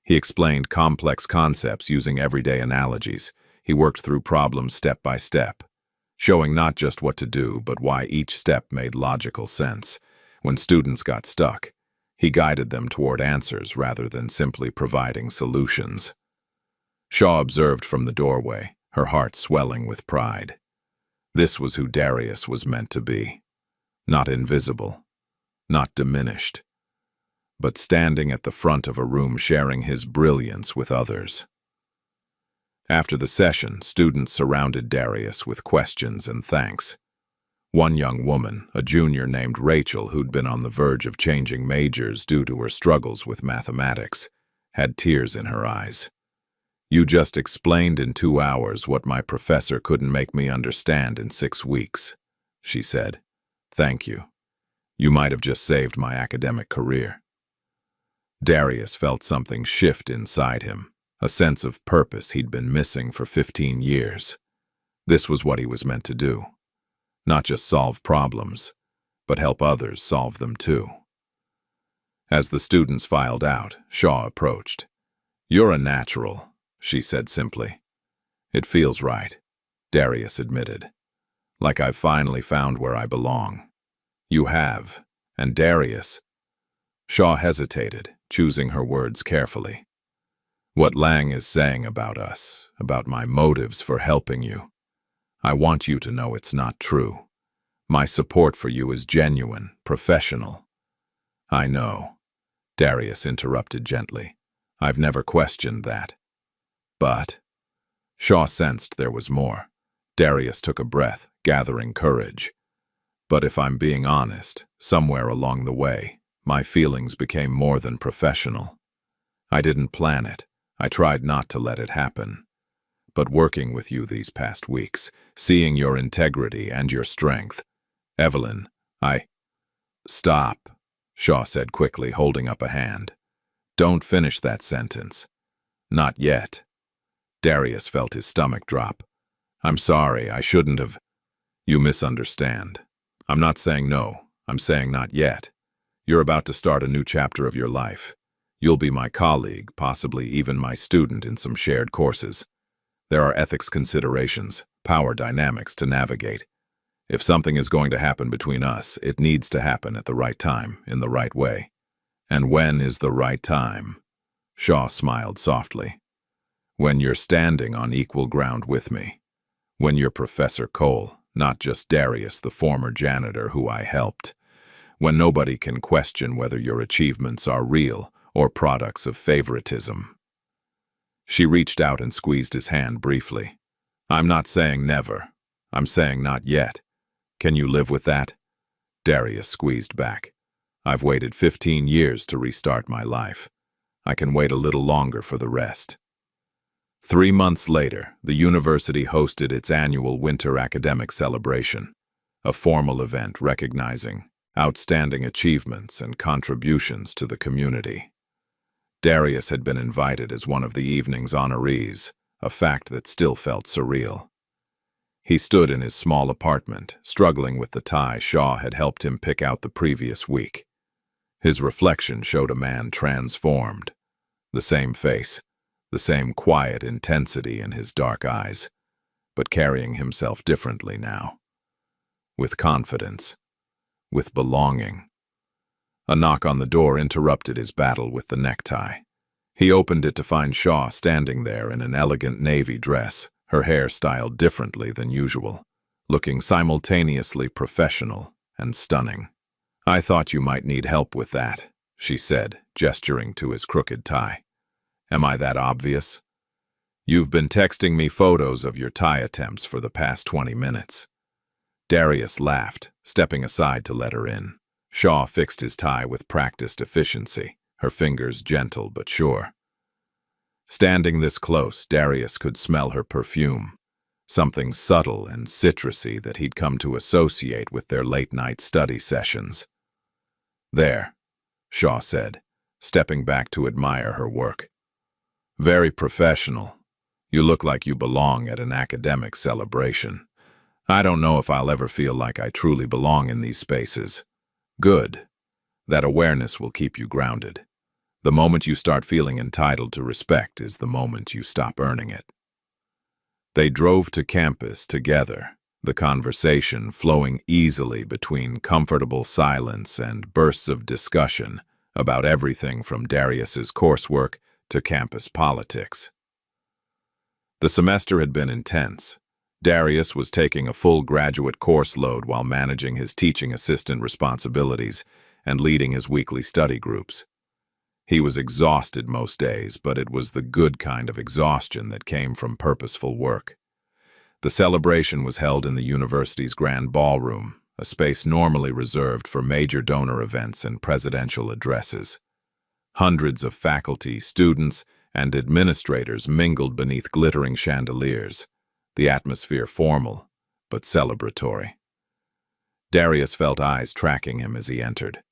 He explained complex concepts using everyday analogies. He worked through problems step by step, showing not just what to do, but why each step made logical sense. When students got stuck, he guided them toward answers rather than simply providing solutions. Shaw observed from the doorway, her heart swelling with pride. This was who Darius was meant to be. Not invisible, not diminished, but standing at the front of a room sharing his brilliance with others. After the session, students surrounded Darius with questions and thanks. One young woman, a junior named Rachel, who'd been on the verge of changing majors due to her struggles with mathematics, had tears in her eyes. "You just explained in 2 hours what my professor couldn't make me understand in 6 weeks, she said. "Thank you. You might have just saved my academic career." Darius felt something shift inside him, a sense of purpose he'd been missing for 15 years. This was what he was meant to do. Not just solve problems, but help others solve them too. As the students filed out, Shaw approached. "You're a natural," she said simply. "It feels right," Darius admitted. "Like I've finally found where I belong." "You have." And Darius... Shaw hesitated, choosing her words carefully. "What Lang is saying about us, about my motives for helping you, I want you to know it's not true. My support for you is genuine, professional." "I know," Darius interrupted gently. "I've never questioned that. But..." Shaw sensed there was more. Darius took a breath, gathering courage. "But if I'm being honest, somewhere along the way, my feelings became more than professional. I didn't plan it. I tried not to let it happen. But working with you these past weeks, seeing your integrity and your strength, Evelyn, I..." "Stop," Shaw said quickly, holding up a hand. "Don't finish that sentence. Not yet." Darius felt his stomach drop. "I'm sorry, I shouldn't have..." "You misunderstand. I'm not saying no, I'm saying not yet. You're about to start a new chapter of your life. You'll be my colleague, possibly even my student in some shared courses. There are ethics considerations, power dynamics to navigate. If something is going to happen between us, it needs to happen at the right time, in the right way. And when is the right time?" Shaw smiled softly. "When you're standing on equal ground with me. When you're Professor Cole, not just Darius, the former janitor who I helped. When nobody can question whether your achievements are real or products of favoritism." She reached out and squeezed his hand briefly. "I'm not saying never. I'm saying not yet. Can you live with that?" Darius squeezed back. "I've waited 15 years to restart my life. I can wait a little longer for the rest." 3 months later, the university hosted its annual winter academic celebration, a formal event recognizing outstanding achievements and contributions to the community. Darius had been invited as one of the evening's honorees, a fact that still felt surreal. He stood in his small apartment, struggling with the tie Shaw had helped him pick out the previous week. His reflection showed a man transformed. The same face, the same quiet intensity in his dark eyes, but carrying himself differently now. With confidence, with belonging. A knock on the door interrupted his battle with the necktie. He opened it to find Shaw standing there in an elegant navy dress, her hair styled differently than usual, looking simultaneously professional and stunning. "I thought you might need help with that," she said, gesturing to his crooked tie. "Am I that obvious? You've been texting me photos of your tie attempts for the past 20 minutes. Darius laughed, stepping aside to let her in. Shaw fixed his tie with practiced efficiency, her fingers gentle but sure. Standing this close, Darius could smell her perfume, something subtle and citrusy that he'd come to associate with their late-night study sessions. "There," Shaw said, stepping back to admire her work. "Very professional. You look like you belong at an academic celebration. I don't know if I'll ever feel like I truly belong in these spaces." "Good. That awareness will keep you grounded. The moment you start feeling entitled to respect is the moment you stop earning it." They drove to campus together, the conversation flowing easily between comfortable silence and bursts of discussion about everything from Darius's coursework to campus politics. The semester had been intense. Darius was taking a full graduate course load while managing his teaching assistant responsibilities and leading his weekly study groups. He was exhausted most days, but it was the good kind of exhaustion that came from purposeful work. The celebration was held in the university's grand ballroom, a space normally reserved for major donor events and presidential addresses. Hundreds of faculty, students, and administrators mingled beneath glittering chandeliers, the atmosphere formal but celebratory. Darius felt eyes tracking him as he entered.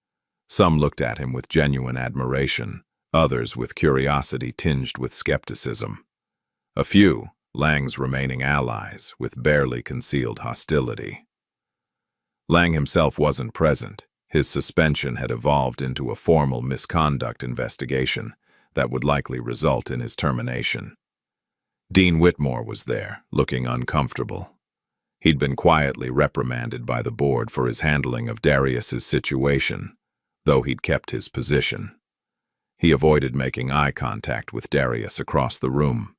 Some looked at him with genuine admiration, others with curiosity tinged with skepticism. A few, Lang's remaining allies, with barely concealed hostility. Lang himself wasn't present. His suspension had evolved into a formal misconduct investigation that would likely result in his termination. Dean Whitmore was there, looking uncomfortable. He'd been quietly reprimanded by the board for his handling of Darius's situation, though he'd kept his position. He avoided making eye contact with Darius across the room.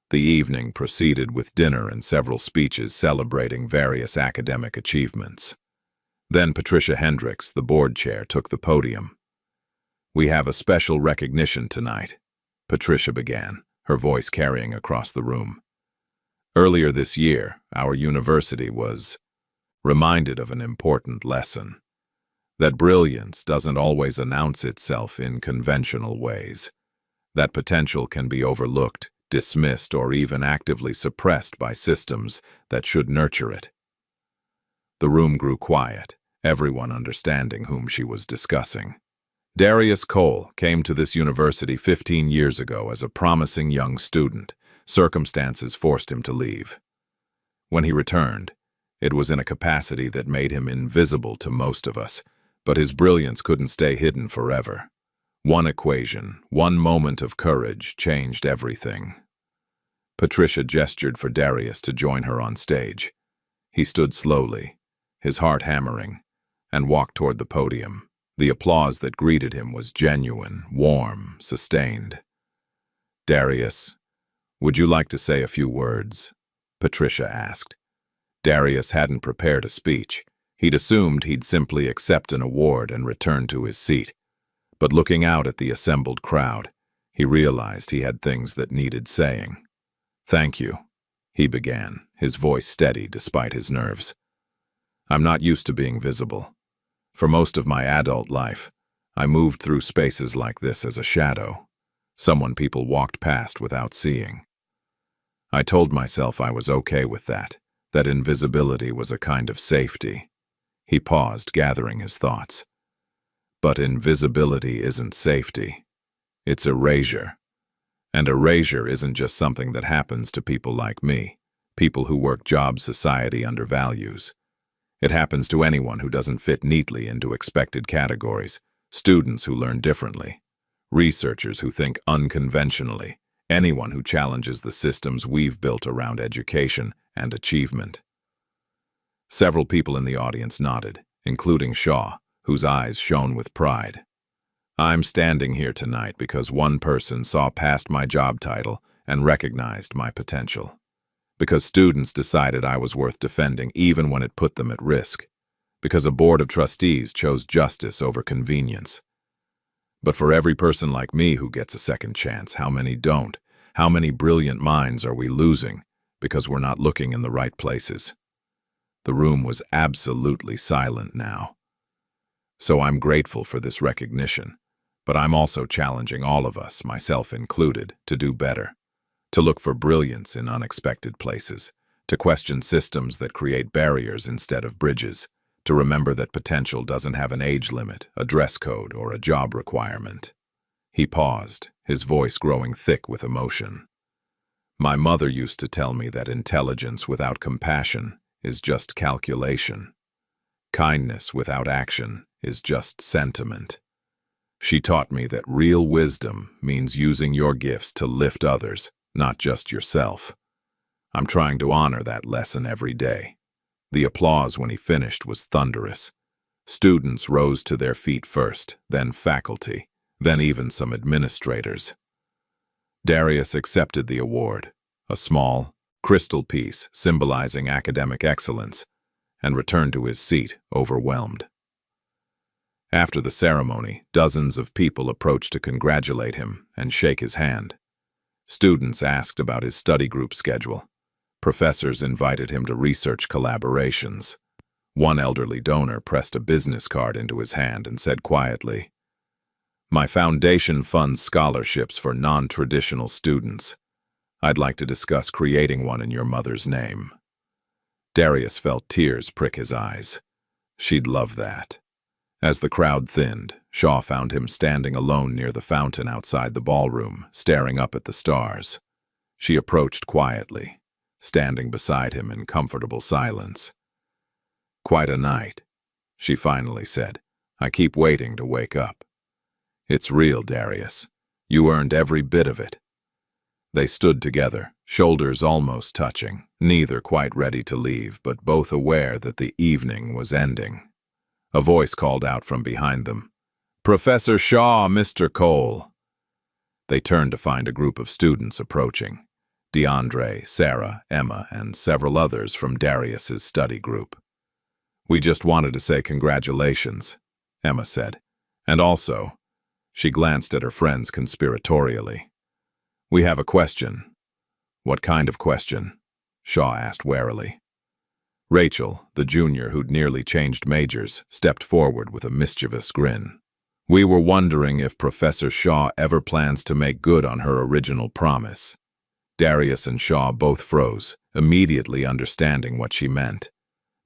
The evening proceeded with dinner and several speeches celebrating various academic achievements. Then Patricia Hendricks, the board chair, took the podium. "We have a special recognition tonight," Patricia began, her voice carrying across the room. "Earlier this year, our university was reminded of an important lesson. That brilliance doesn't always announce itself in conventional ways. That potential can be overlooked, dismissed, or even actively suppressed by systems that should nurture it." The room grew quiet, everyone understanding whom she was discussing. Darius Cole came to this university 15 years ago as a promising young student. Circumstances forced him to leave. When he returned, it was in a capacity that made him invisible to most of us, but his brilliance couldn't stay hidden forever. One equation, one moment of courage changed everything. Patricia gestured for Darius to join her on stage. He stood slowly, his heart hammering, and walked toward the podium. The applause that greeted him was genuine, warm, sustained. "Darius, would you like to say a few words?" Patricia asked. Darius hadn't prepared a speech. He'd assumed he'd simply accept an award and return to his seat. But looking out at the assembled crowd, he realized he had things that needed saying. "Thank you," he began, his voice steady despite his nerves. "I'm not used to being visible. For most of my adult life, I moved through spaces like this as a shadow, someone people walked past without seeing. I told myself I was okay with that invisibility was a kind of safety." He paused, gathering his thoughts. "But invisibility isn't safety. It's erasure. And erasure isn't just something that happens to people like me. people who work jobs society undervalues. It happens to anyone who doesn't fit neatly into expected categories, students who learn differently, researchers who think unconventionally, anyone who challenges the systems we've built around education and achievement. Several people in the audience nodded, including Shaw, whose eyes shone with pride. I'm standing here tonight because one person saw past my job title and recognized my potential. Because students decided I was worth defending even when it put them at risk. Because a board of trustees chose justice over convenience. But for every person like me who gets a second chance, how many don't? How many brilliant minds are we losing because we're not looking in the right places? The room was absolutely silent now. So I'm grateful for this recognition, but I'm also challenging all of us, myself included, to do better. To look for brilliance in unexpected places, to question systems that create barriers instead of bridges, to remember that potential doesn't have an age limit, a dress code, or a job requirement. He paused, his voice growing thick with emotion. My mother used to tell me that intelligence without compassion is just calculation. Kindness without action is just sentiment. She taught me that real wisdom means using your gifts to lift others, not just yourself. I'm trying to honor that lesson every day. The applause when he finished was thunderous. Students rose to their feet first, then faculty, then even some administrators. Darius accepted the award, a small, crystal piece symbolizing academic excellence, and returned to his seat, overwhelmed. After the ceremony, dozens of people approached to congratulate him and shake his hand. Students asked about his study group schedule. Professors invited him to research collaborations. One elderly donor pressed a business card into his hand and said quietly, "My foundation funds scholarships for non-traditional students. I'd like to discuss creating one in your mother's name." Darius felt tears prick his eyes. She'd love that. As the crowd thinned, Shaw found him standing alone near the fountain outside the ballroom, staring up at the stars. She approached quietly, standing beside him in comfortable silence. "Quite a night," she finally said. "I keep waiting to wake up." "It's real, Darius. You earned every bit of it." They stood together, shoulders almost touching, neither quite ready to leave, but both aware that the evening was ending. A voice called out from behind them, "Professor Shaw, Mr. Cole." They turned to find a group of students approaching. DeAndre, Sarah, Emma, and several others from Darius's study group. "We just wanted to say congratulations," Emma said. "And also," she glanced at her friends conspiratorially, "we have a question." "What kind of question?" Shaw asked warily. Rachel, the junior who'd nearly changed majors, stepped forward with a mischievous grin. "We were wondering if Professor Shaw ever plans to make good on her original promise." Darius and Shaw both froze, immediately understanding what she meant.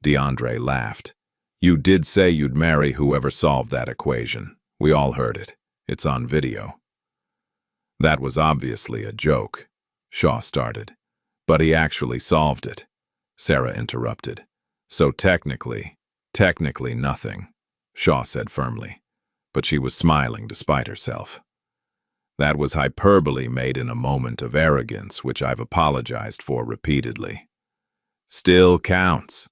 DeAndre laughed. "You did say you'd marry whoever solved that equation. We all heard it. It's on video." "That was obviously a joke," Shaw started. "But he actually solved it," Sarah interrupted. "So technically nothing," Shaw said firmly. But she was smiling despite herself. "That was hyperbole made in a moment of arrogance, which I've apologized for repeatedly." "Still counts,"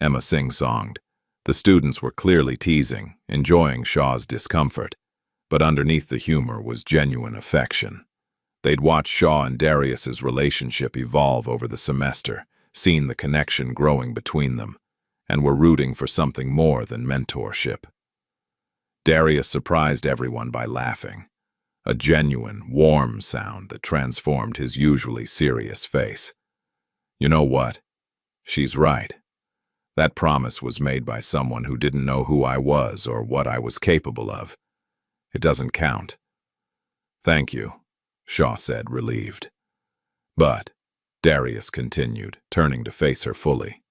Emma sing-songed. The students were clearly teasing, enjoying Shaw's discomfort, but underneath the humor was genuine affection. They'd watched Shaw and Darius's relationship evolve over the semester, seen the connection growing between them, and were rooting for something more than mentorship. Darius surprised everyone by laughing, a genuine, warm sound that transformed his usually serious face. "You know what? She's right. That promise was made by someone who didn't know who I was or what I was capable of. It doesn't count." "Thank you," Shaw said, relieved. "But," Darius continued, turning to face her fully,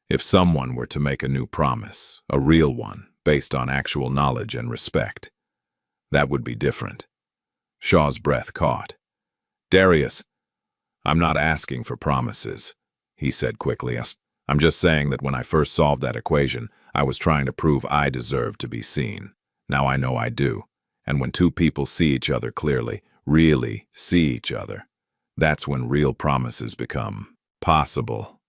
"if someone were to make a new promise, a real one, based on actual knowledge and respect, that would be different." Shaw's breath caught. "Darius, I'm not asking for promises," he said quickly. I'm just saying that when I first solved that equation, I was trying to prove I deserve to be seen. Now I know I do. And when two people see each other clearly, really see each other, that's when real promises become possible.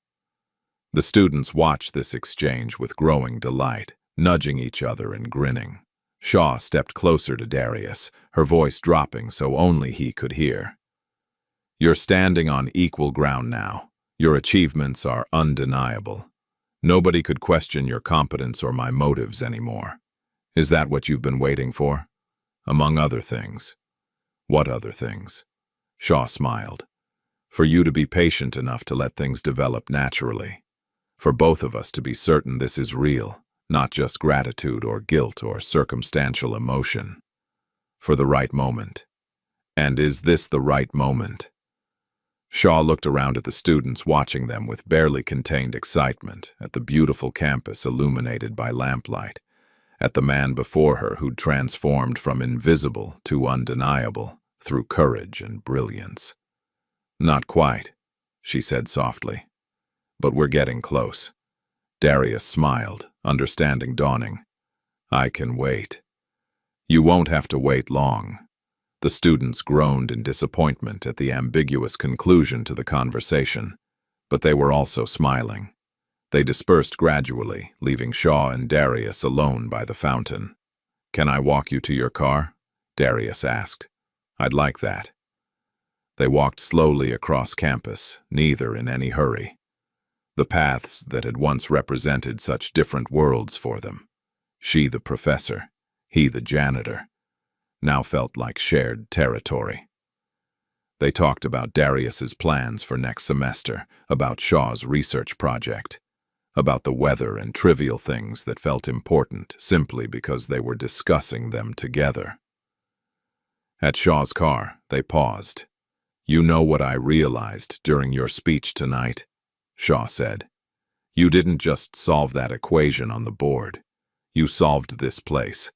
The students watched this exchange with growing delight, nudging each other and grinning. Shaw stepped closer to Darius, her voice dropping so only he could hear. You're standing on equal ground now. Your achievements are undeniable. Nobody could question your competence or my motives anymore. Is that what you've been waiting for? Among other things. What other things? Shaw smiled. For you to be patient enough to let things develop naturally. For both of us to be certain this is real, not just gratitude or guilt or circumstantial emotion. For the right moment. And is this the right moment? Shaw looked around at the students watching them with barely contained excitement, at the beautiful campus illuminated by lamplight, at the man before her who'd transformed from invisible to undeniable through courage and brilliance. Not quite, she said softly. But we're getting close. Darius smiled, understanding dawning. I can wait. You won't have to wait long. The students groaned in disappointment at the ambiguous conclusion to the conversation, but they were also smiling. They dispersed gradually, leaving Shaw and Darius alone by the fountain. Can I walk you to your car? Darius asked. I'd like that. They walked slowly across campus, neither in any hurry. The paths that had once represented such different worlds for them, she the professor, he the janitor, now felt like shared territory. They talked about Darius's plans for next semester, about Shaw's research project, about the weather and trivial things that felt important simply because they were discussing them together. At Shaw's car, they paused. You know what I realized during your speech tonight? Shaw said. You didn't just solve that equation on the board. You solved this place.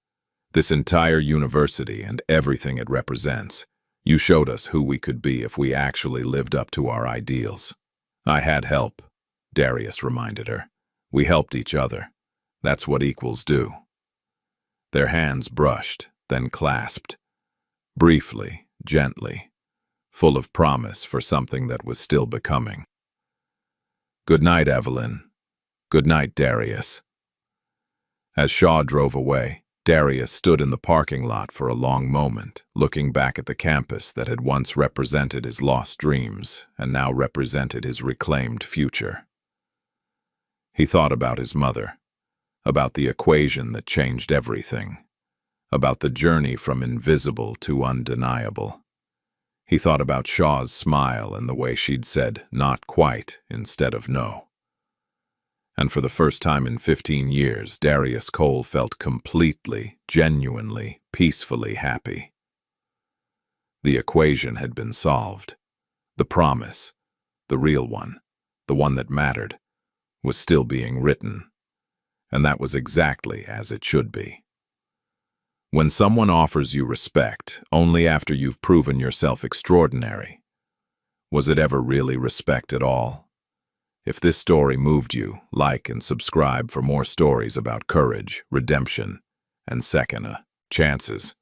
This entire university and everything it represents. You showed us who we could be if we actually lived up to our ideals. I had help, Darius reminded her. We helped each other. That's what equals do. Their hands brushed, then clasped. Briefly, gently, full of promise for something that was still becoming. Good night, Evelyn. Good night, Darius. As Shaw drove away, Darius stood in the parking lot for a long moment, looking back at the campus that had once represented his lost dreams and now represented his reclaimed future. He thought about his mother, about the equation that changed everything, about the journey from invisible to undeniable. He thought about Shaw's smile and the way she'd said, not quite, instead of no. And for the first time in 15 years, Darius Cole felt completely, genuinely, peacefully happy. The equation had been solved. The promise, the real one, the one that mattered, was still being written. And that was exactly as it should be. When someone offers you respect only after you've proven yourself extraordinary, was it ever really respect at all? If this story moved you, like and subscribe for more stories about courage, redemption, and second chances.